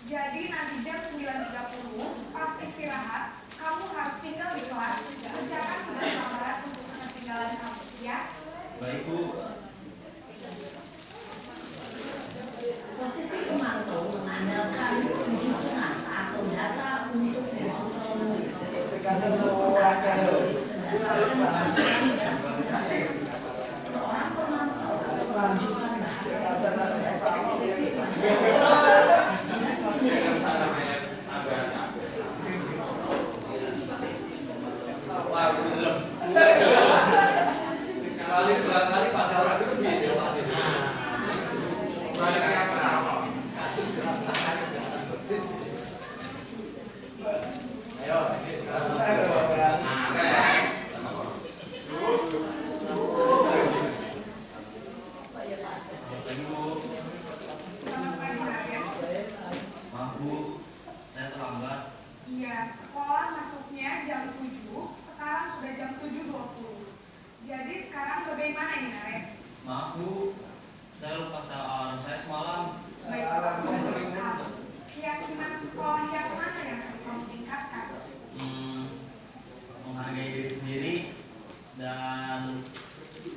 Speaker 5: Jadi nanti jam 9.30 pas istirahat, kamu harus tinggal di kelas, kerjakan tugas lambaran untuk ketinggalan kamu, ya?
Speaker 6: Baik Bu.
Speaker 4: Posisi pemantau mengandalkan penghitungan atau data untuk mengontrol murid. Data murid berdasarkan penghitungan dan observasi. Seorang pemantau menunjukkan bahasa ekspresi wajah.
Speaker 2: Kali pada orang itu gitu.
Speaker 5: Selamat pagi, Naren.
Speaker 6: Maaf Bu, saya terlambat.
Speaker 5: Iya, sekolah masuknya jam 7, sekarang sudah jam 7.20. Jadi sekarang bagaimana ini, Naren?
Speaker 6: Maaf Bu, saya lupa setel alarm saya semalam.
Speaker 5: Baiklah, kamu. Keyakinan sekolah yang mana yang kamu tingkatkan?
Speaker 6: Menghargai diri sendiri dan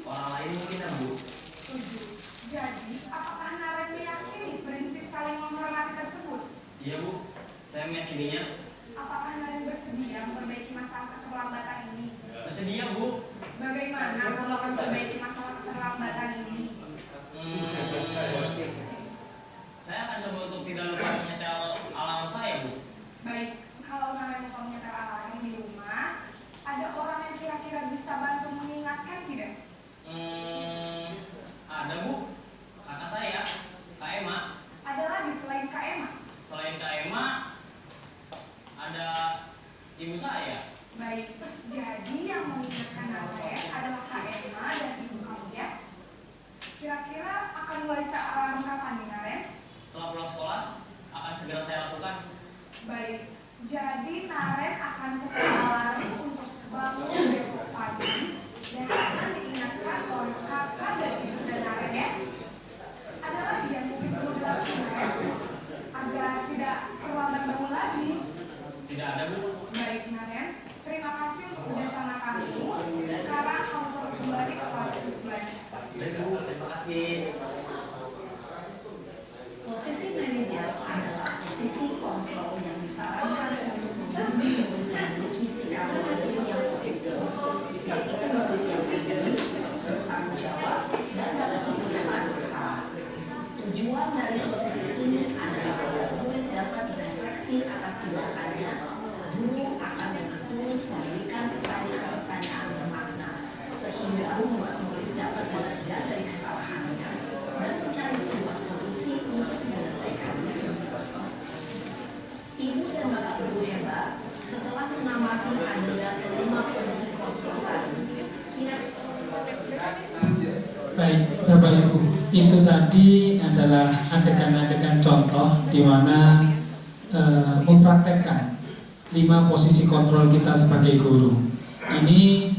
Speaker 6: orang lain mungkin ya Bu.
Speaker 5: Setuju. Jadi, apakah Naren meyakini prinsip saling menghormati tersebut?
Speaker 6: Iya Bu, saya meyakininya.
Speaker 5: Apakah Naren bersedia memperbaiki masalah keterlambatan ini?
Speaker 6: Bersedia Bu.
Speaker 5: Bagaimana kalau akan memperbaiki masalah keterlambatan ini?
Speaker 6: Saya akan coba untuk tidak lupa menyetel alarm saya Bu.
Speaker 5: Baik, kalau Naren mau menyetel alarm di rumah, ada orang yang kira-kira bisa bantu mengingatkan tidak?
Speaker 6: Ada Bu, kakak saya, Kak Emma.
Speaker 5: Ada lagi selain Kak Emma?
Speaker 6: Selain Kak Emma, ada ibu saya.
Speaker 5: Baik, jadi yang mengingatkan Naren adalah Kak Emma dan ibu kamu ya? Kira-kira akan mulai set alarm kapan nih, Naren?
Speaker 6: Setelah pulang sekolah, akan segera saya lakukan.
Speaker 5: Baik, jadi Naren akan setel alarm untuk bangun besok pagi dan akan diingatkan oleh kakak dan ibu dan Naren ya. Ada lagi yang mungkin perlu dilakukan Naren agar tidak terlambat bangun lagi.
Speaker 6: Tidak ada Bu.
Speaker 5: Baik Naren, terima kasih untuk kerjasama kamu. Sekarang kamu perlu kembali ke kelas untuk belajar.
Speaker 6: Baik Bu, terima kasih.
Speaker 4: Posisi manajer adalah posisi kontrol yang disarankan untuk membimbing murid memiliki sikap disiplin yang positif, etika murid yang tinggi, bertanggung jawab, dan dapat mengucapkan masalah. Tujuan dari posisi ini adalah agar murid dapat berefleksi atas tindakannya. Guru akan dengan tulus memberikan pertanyaan-pertanyaan bermakna sehingga membuat murid
Speaker 3: Baik, Bapak Ibu, itu tadi adalah adegan-adegan contoh di mana mempraktekkan 5 posisi kontrol kita sebagai guru. Ini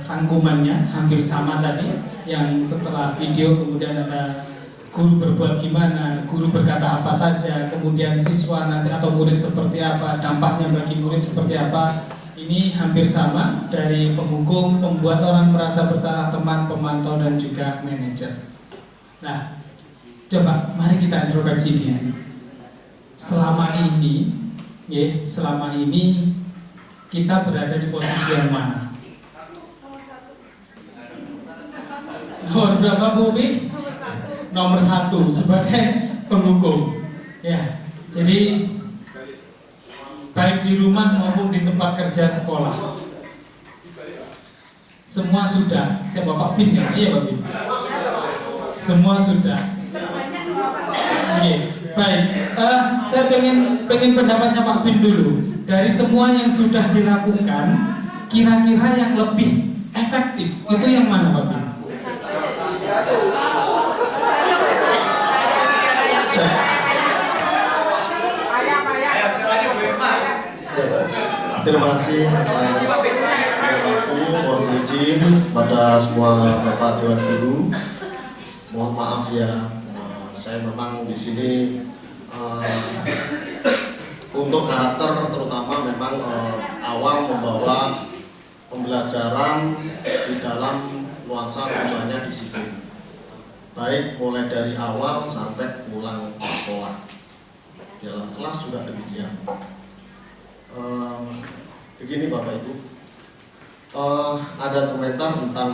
Speaker 3: rangkumannya hampir sama tadi, yang setelah video kemudian ada guru berbuat gimana, guru berkata apa saja, kemudian siswa nanti atau murid seperti apa, dampaknya bagi murid seperti apa. Ini hampir sama dari penghukum, pembuat orang merasa bersalah, teman, pemantau, dan juga manajer. Nah, coba mari kita introspeksi diri. Selama ini kita berada di posisi yang mana? Nomor berapa, Bu Bi? Nomor 1 sebagai penghukum. Ya, jadi baik di rumah maupun di tempat kerja sekolah, semua sudah. Saya Bapak Bin ya, iya Pak Bin. Semua sudah. Oke, baik. Saya pengen pendapatnya Pak Bin dulu. Dari semua yang sudah dilakukan, kira-kira yang lebih efektif itu yang mana Pak Bin?
Speaker 7: Terima kasih mohon izin pada semua Bapak Dewan Guru. Mohon maaf ya, saya memang di sini untuk karakter terutama memang awal membawa pembelajaran di dalam nuansa tujuannya disiplin. Baik mulai dari awal sampai pulang sekolah. Di dalam kelas juga demikian. Begini Bapak Ibu, ada komentar tentang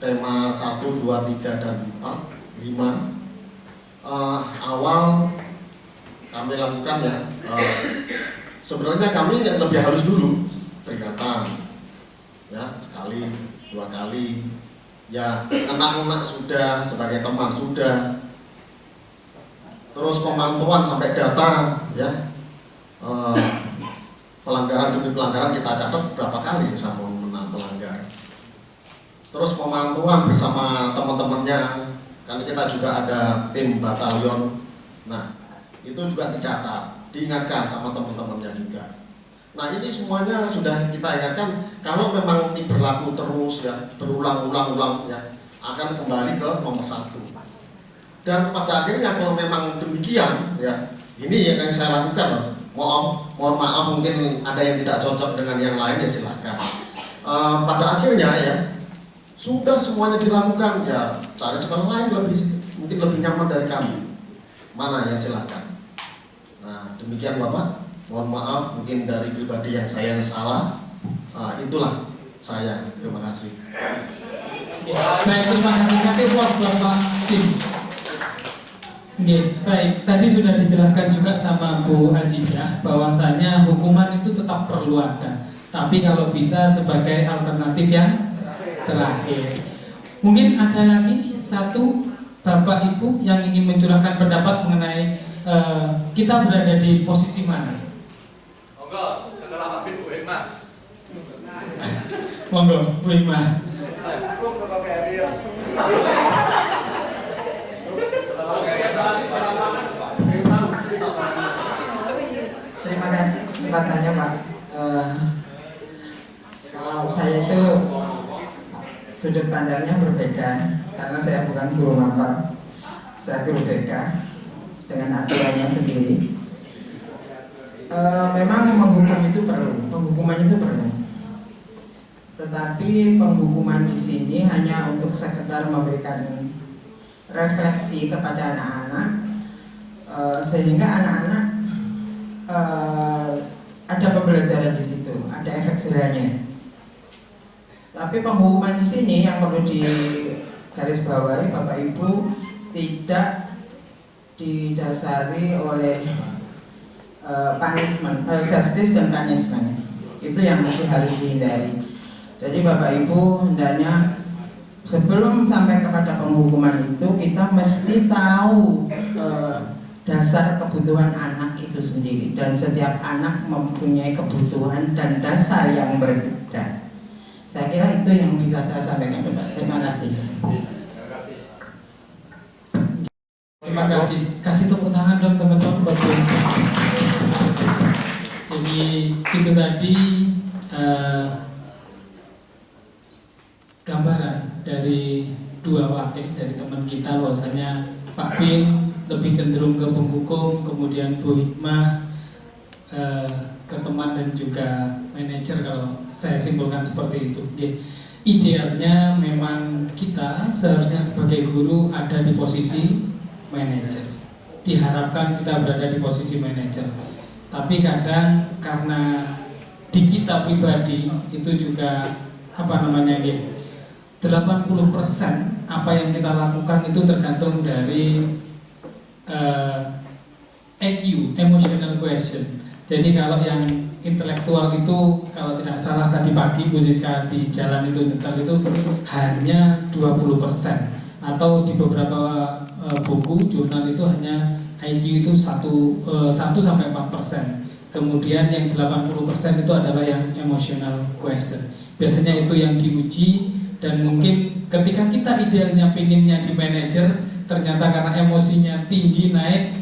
Speaker 7: tema 1, 2, 3, dan 4, 5. Awal kami lakukan ya, sebenarnya kami lebih halus dulu, peringatan ya, 1, 2 kali ya, anak-anak sudah, sebagai teman sudah, terus pemantauan sampai data ya. Pelanggaran demi pelanggaran kita catat berapa kali sama pelanggar. Terus pemantauan bersama teman-temannya, kan kita juga ada tim batalion. Nah, itu juga dicatat, diingatkan sama teman-temannya juga. Nah, ini semuanya sudah kita ingatkan. Kalau memang ini berlaku terus ya, berulang-ulang ya, akan kembali ke nomor 1. Dan pada akhirnya kalau memang demikian ya, ini yang saya lakukan loh. Mohon maaf mungkin ada yang tidak cocok dengan yang lain ya silahkan. Pada akhirnya ya sudah semuanya dilakukan ya, cari sekolah lain mungkin lebih nyaman dari kami. Mana yang silahkan. Nah demikian Bapak. Mohon maaf mungkin dari pribadi yang saya salah. Itulah saya. Terima kasih.
Speaker 3: Baik, terima kasih. Kasih buat Bapak Sim. Baik, tadi sudah dijelaskan juga sama Bu Hajijah bahwasanya hukuman itu tetap perlu ada, tapi kalau bisa sebagai alternatif yang terakhir. Mungkin ada lagi satu Bapak Ibu yang ingin mencurahkan pendapat mengenai kita berada di posisi mana?
Speaker 2: Monggo, setelah Pak Bin Bu Hikmah.
Speaker 3: Monggo, Bu Hikmah.
Speaker 8: Terima kasih kesempatannya Pak. Kalau saya itu sudut pandangnya berbeda karena saya bukan guru mapel, saya guru BK dengan aturannya sendiri. Memang menghukum itu perlu, penghukuman itu perlu. Tetapi penghukuman di sini hanya untuk sekedar memberikan refleksi kepada anak-anak, sehingga anak-anak ada pembelajaran di situ, ada efek jerahnya. Tapi penghukuman di sini yang perlu digarisbawahi Bapak Ibu tidak didasari oleh punishment, justice dan punishment. Itu yang mesti harus dihindari. Jadi Bapak Ibu hendaknya sebelum sampai kepada penghukuman itu kita mesti tahu dasar kebutuhan anak itu sendiri, dan setiap anak mempunyai kebutuhan dan dasar yang berbeda. Saya kira itu yang bisa saya sampaikan, Bapak. Terima kasih.
Speaker 3: Terima kasih. Kasih tepuk tangan dong teman-teman buat beliau. Jadi itu tadi gambaran dari dua wakil dari teman kita, bahwasanya Pak Bin lebih cenderung ke penghukum, kemudian Bu Hikmah ke teman dan juga manajer, kalau saya simpulkan seperti itu. Idealnya memang kita seharusnya sebagai guru ada di posisi manajer. Diharapkan kita berada di posisi manajer. Tapi kadang karena di kita pribadi itu juga 80% apa yang kita lakukan itu tergantung dari EQ, emotional question. Jadi kalau yang intelektual itu, kalau tidak salah tadi pagi Bu Siska di jalan itu hanya 20%, atau di beberapa buku jurnal itu hanya IQ itu 1-4%. Kemudian yang 80% itu adalah yang emotional question. Biasanya itu yang diuji, dan mungkin ketika kita idealnya pinginnya di manajer, ternyata karena emosinya tinggi naik,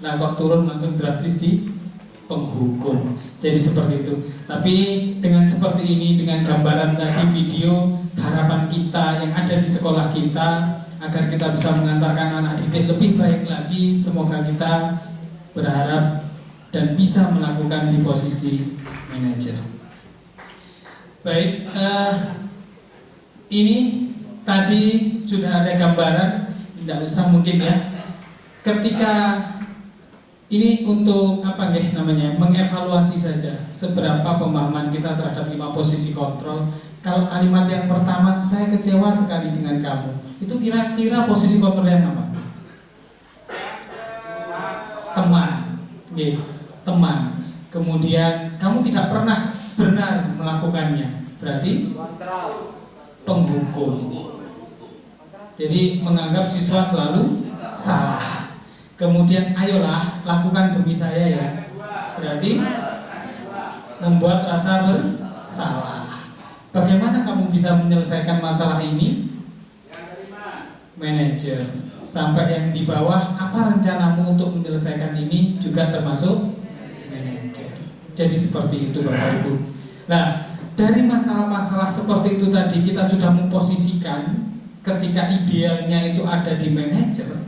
Speaker 3: kok turun langsung drastis di penghukum. Jadi seperti itu. Tapi dengan seperti ini, dengan gambaran tadi, video, harapan kita yang ada di sekolah kita agar kita bisa mengantarkan anak didik lebih baik lagi. Semoga kita berharap dan bisa melakukan di posisi manajer. Baik, ini tadi sudah ada gambaran, tidak usah mungkin ya. Ketika ini untuk mengevaluasi saja seberapa pemahaman kita terhadap 5 posisi kontrol. Kalau kalimat yang pertama, saya kecewa sekali dengan kamu, itu kira-kira posisi kontrol yang apa? Teman, teman. Kemudian kamu tidak pernah benar melakukannya, berarti penghukum. Jadi menganggap siswa selalu salah. Kemudian ayolah lakukan demi saya ya, berarti membuat rasa bersalah. Bagaimana kamu bisa menyelesaikan masalah ini? Manajer. Sampai yang di bawah, apa rencanamu untuk menyelesaikan ini, juga termasuk manajer. Jadi seperti itu Bapak Ibu. Nah, dari masalah-masalah seperti itu tadi kita sudah memposisikan ketika idealnya itu ada di manajer.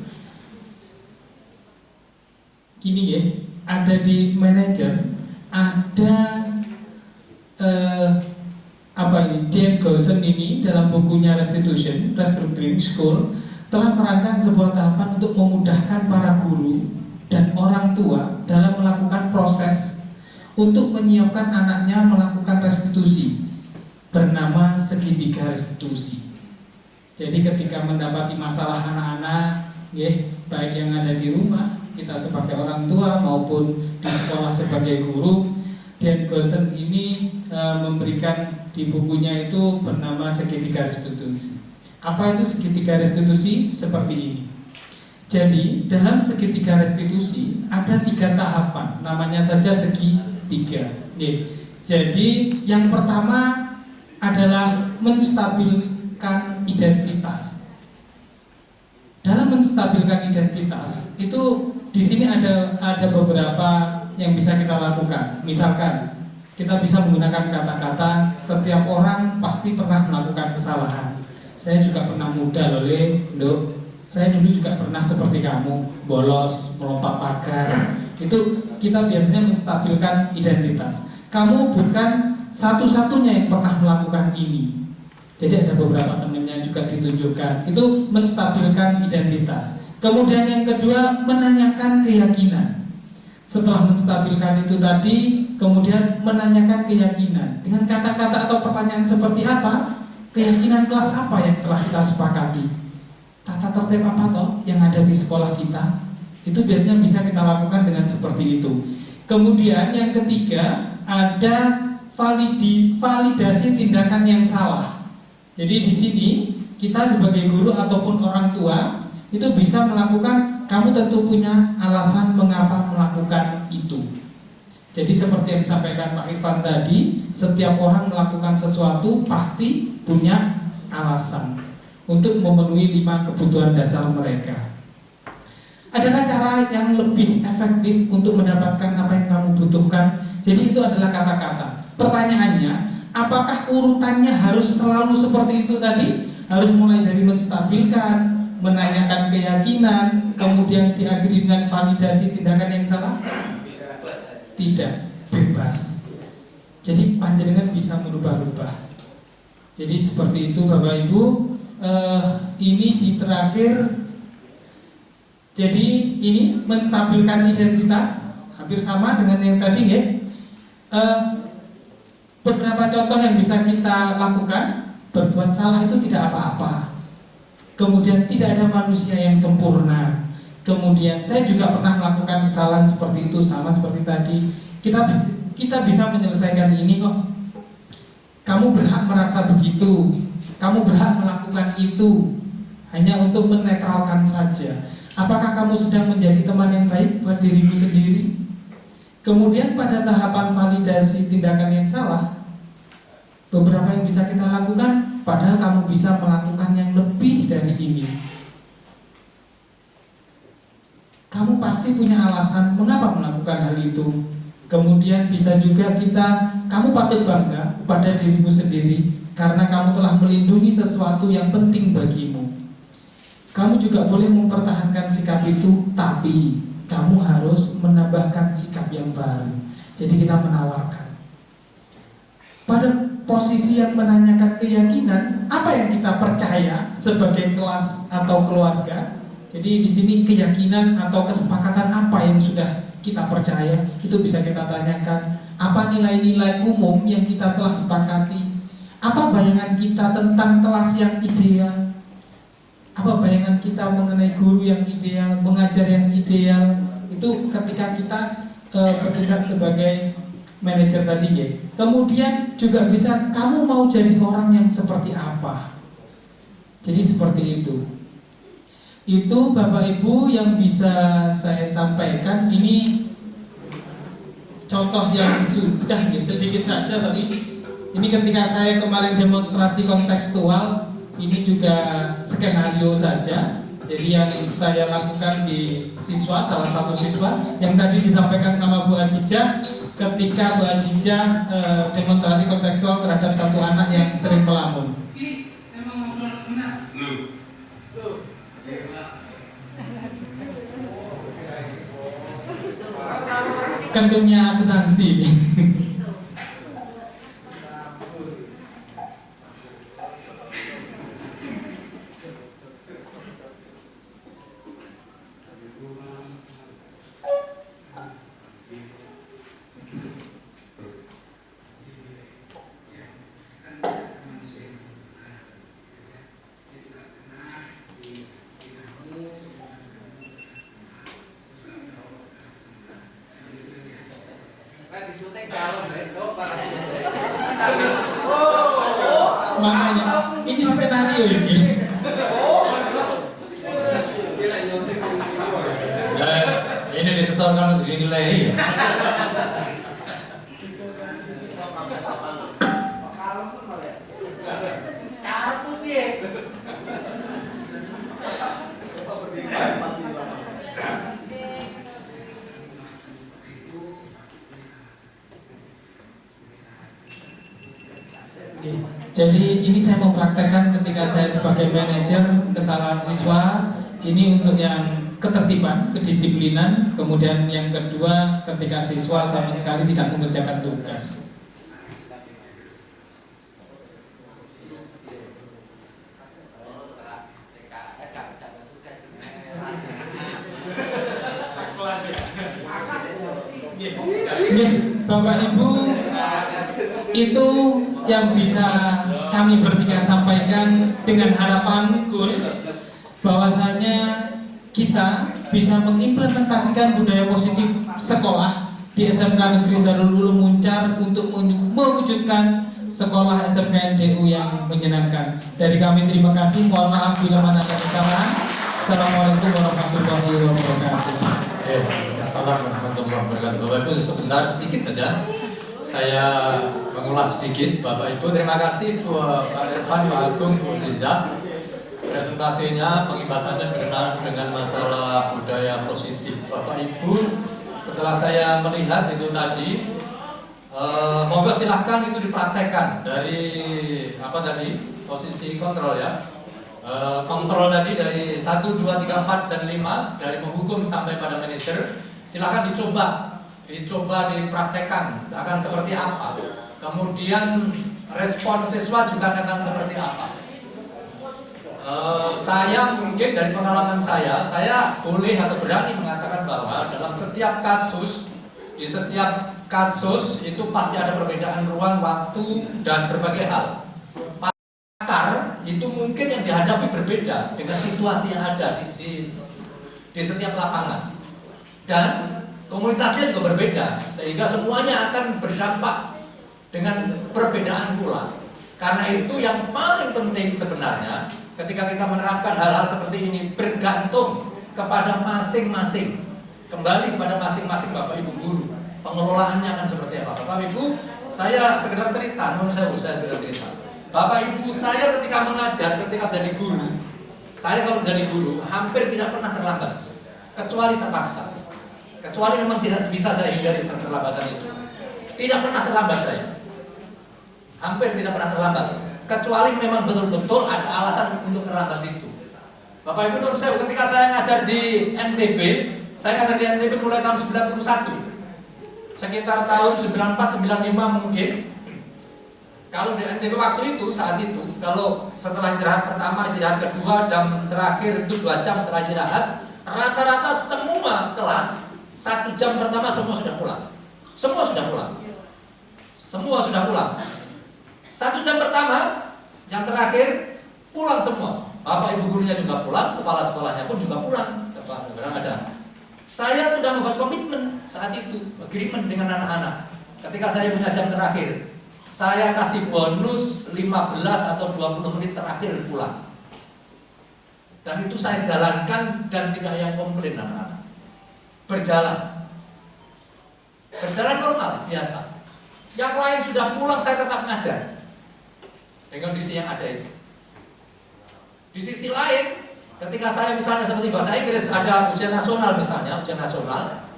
Speaker 3: Gini ya, ada di manajer, ada Dan Gausen ini dalam bukunya Restitution, Restructuring School, telah merancang sebuah tahapan untuk memudahkan para guru dan orang tua dalam melakukan proses untuk menyiapkan anaknya melakukan restitusi, bernama segitiga restitusi. Jadi ketika mendapati masalah anak-anak, baik yang ada di rumah, kita sebagai orang tua maupun di sekolah sebagai guru, Dan Gausen ini memberikan di bukunya itu bernama segitiga restitusi. Apa itu segitiga restitusi? Seperti ini. Jadi dalam segitiga restitusi ada 3 tahapan, namanya saja segitiga. Jadi yang pertama adalah menstabilkan identitas. Dalam menstabilkan identitas itu di sini ada beberapa yang bisa kita lakukan. Misalkan kita bisa menggunakan kata-kata setiap orang pasti pernah melakukan kesalahan. Saya juga pernah muda loh, Dok. Saya dulu juga pernah seperti kamu, bolos, melompat pagar. Itu kita biasanya menstabilkan identitas. Kamu bukan satu-satunya yang pernah melakukan ini. Jadi ada beberapa temannya juga ditunjukkan. Itu menstabilkan identitas. Kemudian yang kedua, menanyakan keyakinan. Setelah menstabilkan itu tadi, kemudian menanyakan keyakinan. Dengan kata-kata atau pertanyaan seperti apa? Keyakinan kelas apa yang telah kita sepakati? Tata tertib apa toh yang ada di sekolah kita? Itu biasanya bisa kita lakukan dengan seperti itu. Kemudian yang ketiga, ada validasi tindakan yang salah. Jadi di sini kita sebagai guru ataupun orang tua itu bisa melakukan, kamu tentu punya alasan mengapa melakukan itu. Jadi seperti yang disampaikan Pak Irfan tadi, setiap orang melakukan sesuatu pasti punya alasan untuk memenuhi 5 kebutuhan dasar mereka. Adakah cara yang lebih efektif untuk mendapatkan apa yang kamu butuhkan? Jadi itu adalah kata-kata. Pertanyaannya, apakah urutannya harus selalu seperti itu tadi? Harus mulai dari menstabilkan, menanyakan keyakinan, kemudian diakhiri dengan validasi tindakan yang salah? Tidak, bebas. Jadi panjenengan bisa merubah-rubah. Jadi seperti itu Bapak Ibu. Ini di terakhir. Jadi ini menstabilkan identitas, hampir sama dengan yang tadi ya. Beberapa contoh yang bisa kita lakukan. Berbuat salah itu tidak apa-apa. Kemudian tidak ada manusia yang sempurna. Kemudian saya juga pernah melakukan kesalahan seperti itu, sama seperti tadi. Kita bisa menyelesaikan ini kok. Kamu berhak merasa begitu, kamu berhak melakukan itu, hanya untuk menetralkan saja. Apakah kamu sedang menjadi teman yang baik buat dirimu sendiri? Kemudian pada tahapan validasi tindakan yang salah, beberapa yang bisa kita lakukan, padahal kamu bisa melakukan yang lebih dari ini. Kamu pasti punya alasan mengapa melakukan hal itu. Kemudian bisa juga kamu patut bangga pada dirimu sendiri karena kamu telah melindungi sesuatu yang penting bagimu. Kamu juga boleh mempertahankan sikap itu, tapi kamu harus menambahkan sikap yang baru. Jadi kita menawarkan. Pada posisi yang menanyakan keyakinan, apa yang kita percaya sebagai kelas atau keluarga. Jadi di sini keyakinan atau kesepakatan apa yang sudah kita percaya, itu bisa kita tanyakan. Apa nilai-nilai umum yang kita telah sepakati? Apa bayangan kita tentang kelas yang ideal? Apa bayangan kita mengenai guru yang ideal, mengajar yang ideal? Itu ketika kita bertindak sebagai manajer tadi ya. Kemudian juga bisa, kamu mau jadi orang yang seperti apa? Jadi seperti itu. Itu Bapak Ibu yang bisa saya sampaikan. Ini contoh yang sudah ya, sedikit saja, tapi ini ketika saya kemarin demonstrasi kontekstual, ini juga skenario saja. Jadi yang saya lakukan di siswa, salah satu siswa yang tadi disampaikan sama Bu Ajijah, ketika Bu Ajijah demonstrasi kontekstual terhadap satu anak yang sering melamun. Kantungnya akuntansi ini. Makanya ini skenario ini.
Speaker 2: Ini disetorkan untuk dinilai.
Speaker 3: Jadi ini saya mau praktekkan ketika saya sebagai manajer kesalahan siswa. Ini untuk yang ketertiban, kedisiplinan. Kemudian yang kedua, ketika siswa sama sekali tidak mengerjakan tugas. Bapak Ibu, itu yang bisa kami bertiga sampaikan dengan harapan bahwasanya kita bisa mengimplementasikan budaya positif sekolah di SMK Negeri Darul Ulum Muncar untuk mewujudkan sekolah SMKNDU yang menyenangkan. Dari kami terima kasih, mohon maaf bila mana ada kesalahan. Assalamualaikum warahmatullahi wabarakatuh.
Speaker 2: Waalaikumsalam warahmatullahi wabarakatuh. Bapak Ibu sebentar sedikit saja saya mengulas sedikit. Bapak Ibu terima kasih buat Pak Irfan, Pak Agung, Bu Ziza. Presentasinya, pengibasannya berkenaan dengan masalah budaya positif. Bapak Ibu, setelah saya melihat itu tadi, monggo silahkan itu dipraktekkan dari apa tadi posisi kontrol ya. Kontrol tadi dari 1, 2, 3, 4 dan 5 dari menghukum sampai pada manajer, silakan dicoba dipraktekkan akan seperti apa. Kemudian respon siswa juga akan seperti apa. Saya mungkin dari pengalaman saya boleh atau berani mengatakan bahwa dalam setiap kasus, di setiap kasus itu pasti ada perbedaan ruang, waktu dan berbagai hal. Itu mungkin yang dihadapi berbeda dengan situasi yang ada di setiap lapangan dan komunitasnya juga berbeda sehingga semuanya akan berdampak dengan perbedaan pula. Karena itu yang paling penting sebenarnya ketika kita menerapkan hal-hal seperti ini bergantung kepada masing-masing, kembali kepada masing-masing Bapak Ibu guru, pengelolaannya akan seperti apa. Bapak Ibu, saya sekedar cerita, saya sekedar cerita. Bapak Ibu, saya ketika mengajar, ketika jadi guru, saya kalau jadi guru hampir tidak pernah terlambat, kecuali terpaksa. Kecuali memang tidak bisa saya hindari keterlambatan itu. Tidak pernah terlambat saya. Hampir tidak pernah terlambat. Kecuali memang betul-betul ada alasan untuk terlambat itu. Bapak Ibu tahu saya ketika saya ngajar di NTB, saya ngajar di NTB mulai tahun 91. Sekitar tahun 94, 95 mungkin. Kalau di NTB waktu itu, saat itu, kalau setelah istirahat pertama, istirahat kedua, jam terakhir itu 2 jam setelah istirahat, rata-rata semua kelas 1 jam pertama semua sudah pulang. Semua sudah pulang. Semua sudah pulang. 1 jam pertama, yang terakhir pulang semua. Bapak Ibu gurunya juga pulang, kepala sekolahnya pun juga pulang. Kadang-kadang. Saya sudah membuat komitmen saat itu, agreement dengan anak-anak. Ketika saya punya jam terakhir, saya kasih bonus 15 atau 20 menit terakhir pulang. Dan itu saya jalankan dan tidak yang komplain anak-anak. Berjalan normal, biasa. Yang lain sudah pulang, saya tetap ngajar dengan kondisi yang ada itu. Di sisi lain, ketika saya misalnya seperti bahasa Inggris, ada ujian nasional misalnya, ujian nasional,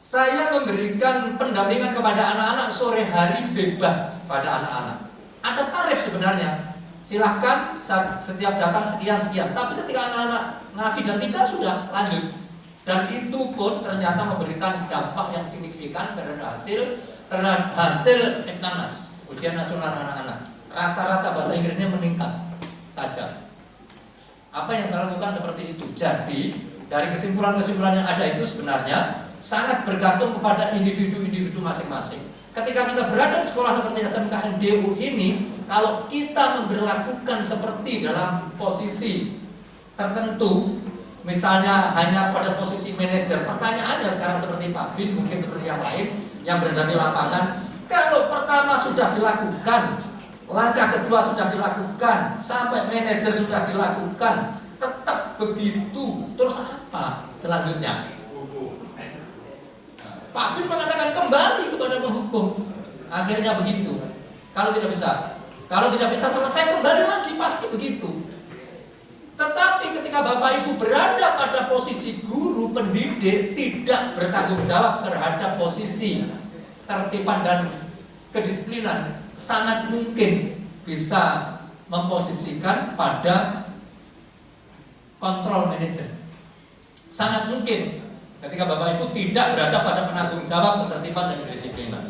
Speaker 2: saya memberikan pendampingan kepada anak-anak sore hari bebas pada anak-anak. Ada tarif sebenarnya. Silahkan setiap datang sekian. Tapi ketika anak-anak ngasih dan tidak sudah lanjut. Dan itu pun ternyata memberikan dampak yang signifikan terhadap hasil Eknanas, ujian nasional anak-anak. Rata-rata bahasa Inggrisnya meningkat tajam. Apa yang saya lakukan seperti itu. Jadi dari kesimpulan-kesimpulan yang ada itu sebenarnya sangat bergantung kepada individu-individu masing-masing. Ketika kita berada di sekolah seperti SMKN DU ini, kalau kita memberlakukan seperti dalam posisi tertentu, misalnya hanya pada posisi manajer, pertanyaannya sekarang seperti Pak Bin, mungkin seperti yang lain yang berada di lapangan, kalau pertama sudah dilakukan, langkah kedua sudah dilakukan, sampai manajer sudah dilakukan, tetap begitu, terus apa selanjutnya? Pak Bin mengatakan kembali kepada menghukum. Akhirnya begitu. Kalau tidak bisa selesai kembali lagi, pasti begitu. Tetapi ketika Bapak Ibu berada pada posisi guru pendidik, tidak bertanggung jawab terhadap posisi ketertiban dan kedisiplinan, sangat mungkin bisa memposisikan pada kontrol manajer. Sangat mungkin ketika Bapak Ibu tidak berada pada penanggung jawab ketertiban dan kedisiplinan.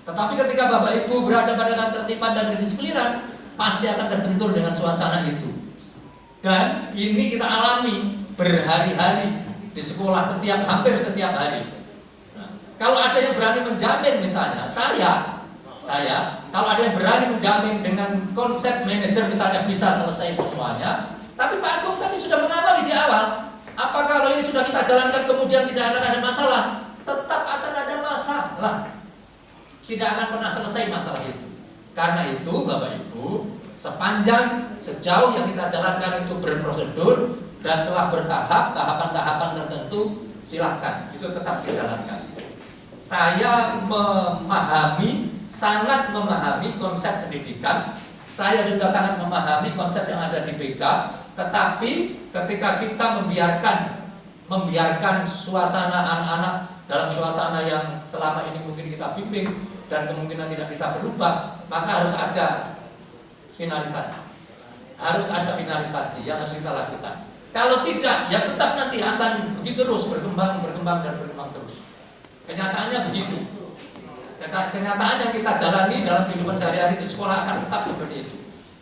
Speaker 2: Tetapi ketika Bapak Ibu berada pada ketertiban dan kedisiplinan, pasti akan terbentur dengan suasana itu. Dan ini kita alami berhari-hari di sekolah hampir setiap hari. Nah, kalau ada yang berani menjamin misalnya, saya kalau ada yang berani menjamin dengan konsep manajer misalnya bisa selesai semuanya, tapi Pak Agung tadi sudah mengawali di awal. Apa kalau ini sudah kita jalankan kemudian tidak akan ada masalah? Tetap akan ada masalah. Tidak akan pernah selesai masalah itu. Karena itu Bapak Ibu, sejauh yang kita jalankan itu berprosedur dan telah bertahap, tahapan-tahapan tertentu, silahkan, itu tetap dijalankan. Saya sangat memahami konsep pendidikan. Saya juga sangat memahami konsep yang ada di BK. Tetapi ketika kita membiarkan suasana anak-anak dalam suasana yang selama ini mungkin kita bimbing dan kemungkinan tidak bisa berubah, maka harus ada finalisasi. Harus ada finalisasi yang harus kita lakukan. Kalau tidak, ya tetap nanti akan begitu terus berkembang terus. Kenyataannya begitu. Kenyataan yang kita jalani dalam kehidupan sehari-hari di sekolah akan tetap seperti itu.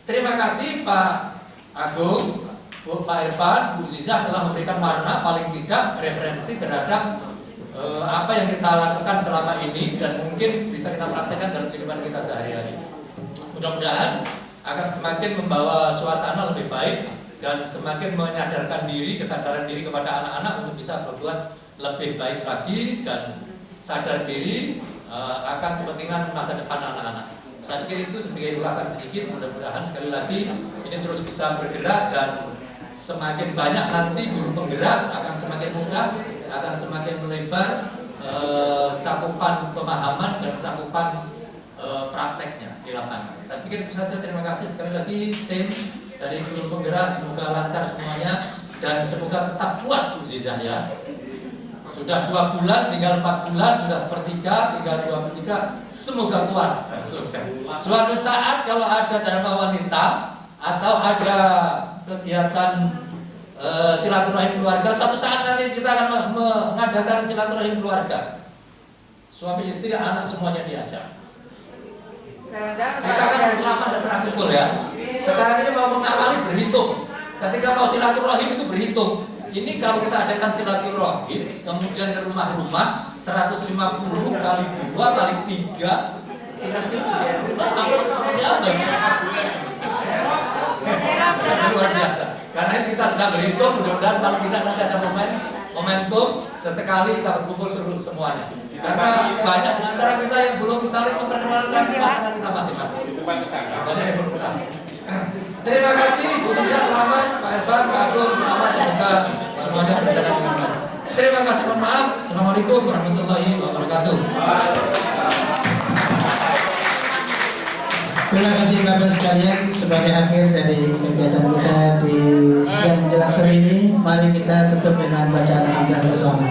Speaker 2: Terima kasih Pak Agung, Pak Irfan, Bu Ziza telah memberikan warna paling tidak referensi terhadap apa yang kita lakukan selama ini dan mungkin bisa kita praktekkan dalam kehidupan kita sehari-hari. Mudah-mudahan akan semakin membawa suasana lebih baik dan semakin menyadarkan diri, kesadaran diri kepada anak-anak untuk bisa berbuat lebih baik lagi dan sadar diri akan kepentingan masa depan anak-anak. Saya pikir itu sebagai ulasan sedikit. Mudah-mudahan sekali lagi ini terus bisa bergerak dan semakin banyak nanti guru penggerak akan semakin mudah, akan semakin melebar cakupan pemahaman dan cakupan prakteknya di lapangan. Saya pikir itu saja. Terima kasih sekali lagi tim dari guru penggerak, semoga lancar semuanya dan semoga tetap kuat Bu Zizah ya. Sudah 2 bulan, tinggal 4 bulan, sudah sepertiga, tinggal 2/3, semoga kuat dan sukses. Suatu saat kalau ada dharma wanita atau ada kegiatan silaturahim keluarga, suatu saat nanti kita akan mengadakan silaturahim keluarga. Suami istri, anak semuanya diajak. Kita akan lama dan terkumpul ya. Sekarang ini mau mengawali berhitung. Ketika mau silaturahim itu berhitung. Ini kalau kita adakan silaturahim, kemudian ke rumah-rumah 150 kali 2 kali 3, kira-kira seperti apa? Luar biasa. Karena kita sudah berhitung, mudah-mudahan kalau tidak nanti ada momentum sesekali kita berkumpul semuanya. Karena banyak di antara kita yang belum saling memperkenalkan pasangan kita masing-masing. Terima kasih Bu Ziza, selamat Pak Irfan, Pak Agung, selamat, semoga semuanya berjalan dengan baik. Terima kasih, mohon maaf. Assalamualaikum warahmatullahi wabarakatuh.
Speaker 1: Terima kasih Bapak sekalian. Sebagai akhir dari kegiatan kita di siang menjelang sore ini, mari kita tutup dengan bacaan Alhamdulillah bersama.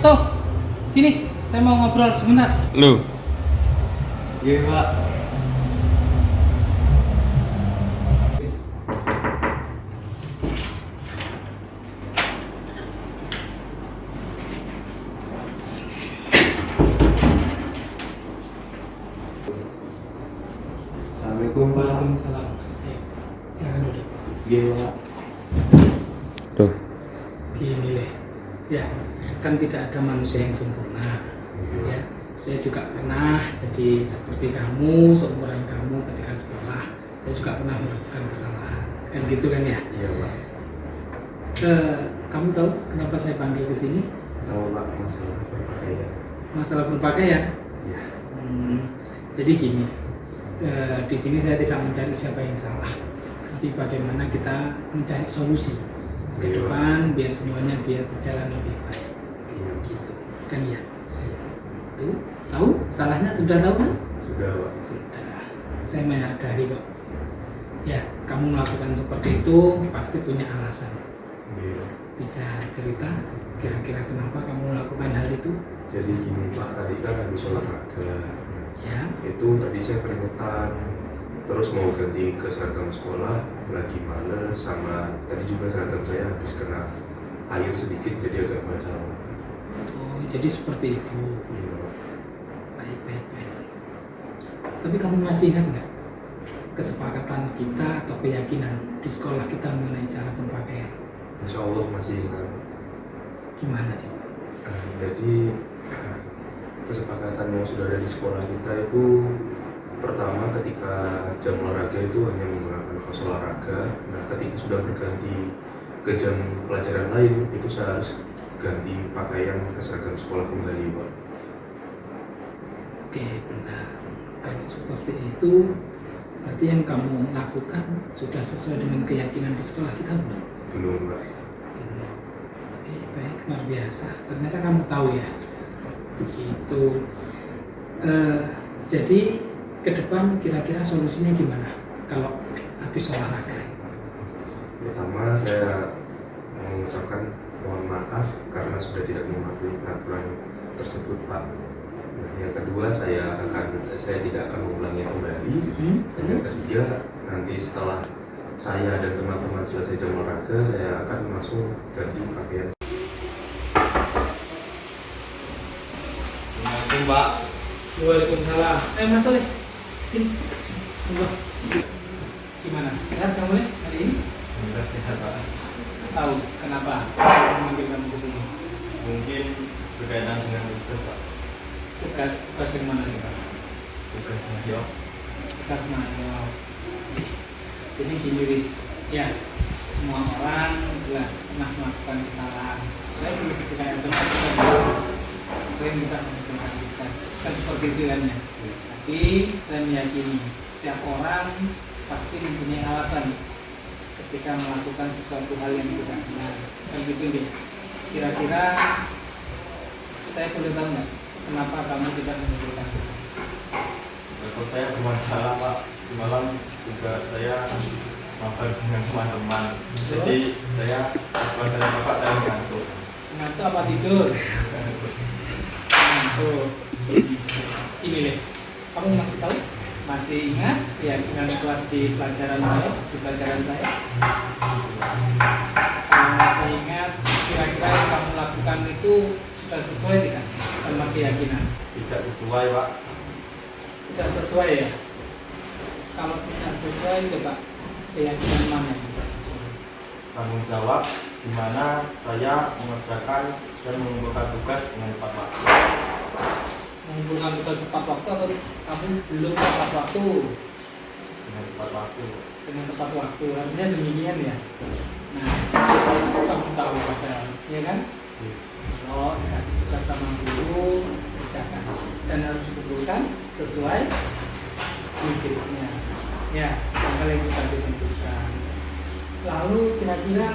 Speaker 3: Toh, sini, saya mau ngobrol sebentar.
Speaker 9: Lu?
Speaker 7: Iya Pak.
Speaker 9: Assalamualaikum Pak.
Speaker 3: Waalaikumsalam. Silakan duduk.
Speaker 9: Gini Pak. Tuh.
Speaker 3: Gini deh. Ya, kan tidak ada manusia yang sempurna. Ya, saya juga pernah jadi seperti kamu, seumuran kamu ketika sekolah. Saya juga pernah melakukan kesalahan. Kan gitu kan ya?
Speaker 9: Iya Pak.
Speaker 3: Kamu tahu kenapa saya panggil ke sini?
Speaker 9: Tahu Pak, masalah berpakaian.
Speaker 3: Masalah berpakaian?
Speaker 9: Iya.
Speaker 3: Jadi gini, di sini saya tidak mencari siapa yang salah, tapi bagaimana kita mencari solusi ke depan biar semuanya berjalan lebih baik. Gitu kan ya? Tuh, tahu salahnya sudah tahu kan?
Speaker 9: Sudah Pak.
Speaker 3: Sudah. Saya menyadari kok. Ya, kamu melakukan seperti itu pasti punya alasan.
Speaker 9: Iya.
Speaker 3: Bisa cerita kira-kira kenapa kamu melakukan hal itu?
Speaker 9: Jadi gini Pak, tadi kan habis olahraga.
Speaker 3: Ya.
Speaker 9: Itu tadi saya keringetan. terus mau ganti ke seragam sekolah lagi males, sama tadi juga seragam saya habis kena air sedikit jadi agak basah.
Speaker 3: Oh, jadi seperti itu.
Speaker 9: Iya Pak.
Speaker 3: Baik. Tapi kamu masih ingat nggak kesepakatan kita atau keyakinan di sekolah kita mengenai cara berpakaian?
Speaker 9: Insya Allah masih ingat.
Speaker 3: Gimana coba?
Speaker 9: Jadi kesepakatan yang sudah ada di sekolah kita itu, pertama ketika jam olahraga itu hanya menggunakan kaos olahraga. Nah, ketika sudah berganti ke jam pelajaran lain itu saya harus ganti pakaian ke seragam sekolah kembali, Pak.
Speaker 3: Oke, benar. Kalau seperti itu, berarti yang kamu lakukan sudah sesuai dengan keyakinan di sekolah kita, belum?
Speaker 9: Belum, Pak.
Speaker 3: Oke, baik, luar biasa. Ternyata kamu tahu ya. Begitu. Jadi ke depan kira-kira solusinya gimana kalau habis olahraga?
Speaker 9: Pertama saya mengucapkan mohon maaf karena sudah tidak mematuhi peraturan tersebut, Pak. Nah, yang kedua saya tidak akan mengulangi kembali. Dan yang ketiga, nanti setelah saya dan teman-teman selesai jam olahraga, saya akan langsung ganti pakaian.
Speaker 7: Assalamualaikum Pak.
Speaker 3: Waalaikumsalam. Mas Soleh, sini. Tunggu. Gimana? Sehat kamu hari ini?
Speaker 10: Alhamdulillah sehat Pak.
Speaker 3: Tahu kenapa saya memanggil kamu ke sini?
Speaker 10: Mungkin berkaitan dengan tugas Pak.
Speaker 3: Tugas yang mana nih Pak?
Speaker 10: Tugas Mahyo.
Speaker 3: Tugas Mahyo. Jadi gini Wis, ya semua orang jelas pernah melakukan kesalahan. Saya dulu ketika SMA sering juga melakukan tugas, kan seperti itu kan ya. Tapi saya meyakini setiap orang pasti mempunyai alasan ketika melakukan sesuatu hal yang tidak benar. Kan gitu deh. Kira-kira saya boleh tahu nggak kenapa kamu tidak menunjukkan tugas?
Speaker 10: Kalau saya bermasalah Pak, semalam juga saya mabar dengan teman-teman. Jadi saya pas saya Bapak saya ngantuk.
Speaker 3: Ngantuk apa tidur? Ngantuk. Ini deh. Kamu masih tahu? Masih ingat keyakinan kelas di pelajaran saya? Kalau masih ingat, kira-kira yang kamu lakukan itu sudah sesuai tidak sama keyakinan?
Speaker 10: Tidak sesuai Pak.
Speaker 3: Tidak sesuai ya? Kalau tidak sesuai, coba keyakinan mana yang tidak sesuai?
Speaker 10: Tanggung jawab di mana saya mengerjakan dan mengumpulkan tugas dengan tepat waktu.
Speaker 3: Mengumpulkan tugas tepat waktu atau kamu belum tepat waktu?
Speaker 10: Dengan tepat waktu.
Speaker 3: Dengan tepat waktu, artinya demikian ya. Nah, kamu tahu padahal, ya kan? Kalau dikasih tugas sama guru, kerjakan dan harus dikumpulkan sesuai budgetnya. Ya, tanggal yang kita ditentukan. Lalu kira-kira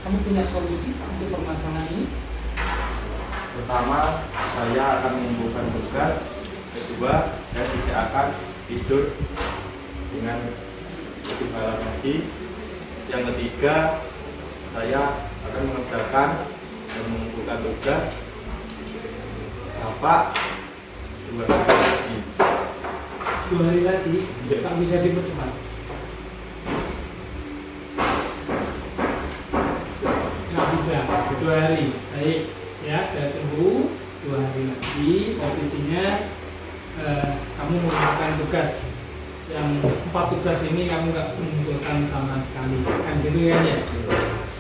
Speaker 3: kamu punya solusi untuk permasalahan ini?
Speaker 10: Pertama, saya akan mengumpulkan tugas. Kedua, saya tidak akan tidur dengan ketinggalan lagi. Yang ketiga, saya akan mengerjakan dan mengumpulkan tugas Bapak 2 hari lagi.
Speaker 3: 2 hari lagi, tak bisa dipercepat. Nggak bisa, 2 hari. Baik, ya saya tunggu 2 hari lagi. Posisinya kamu mengumpulkan tugas. Yang 4 tugas ini kamu nggak mengumpulkan sama sekali. Kan gitu kan ya?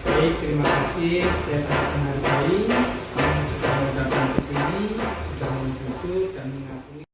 Speaker 3: Baik, terima kasih. Saya sangat menghargai kamu sudah datang ke sini, sudah menjujur dan mengakui.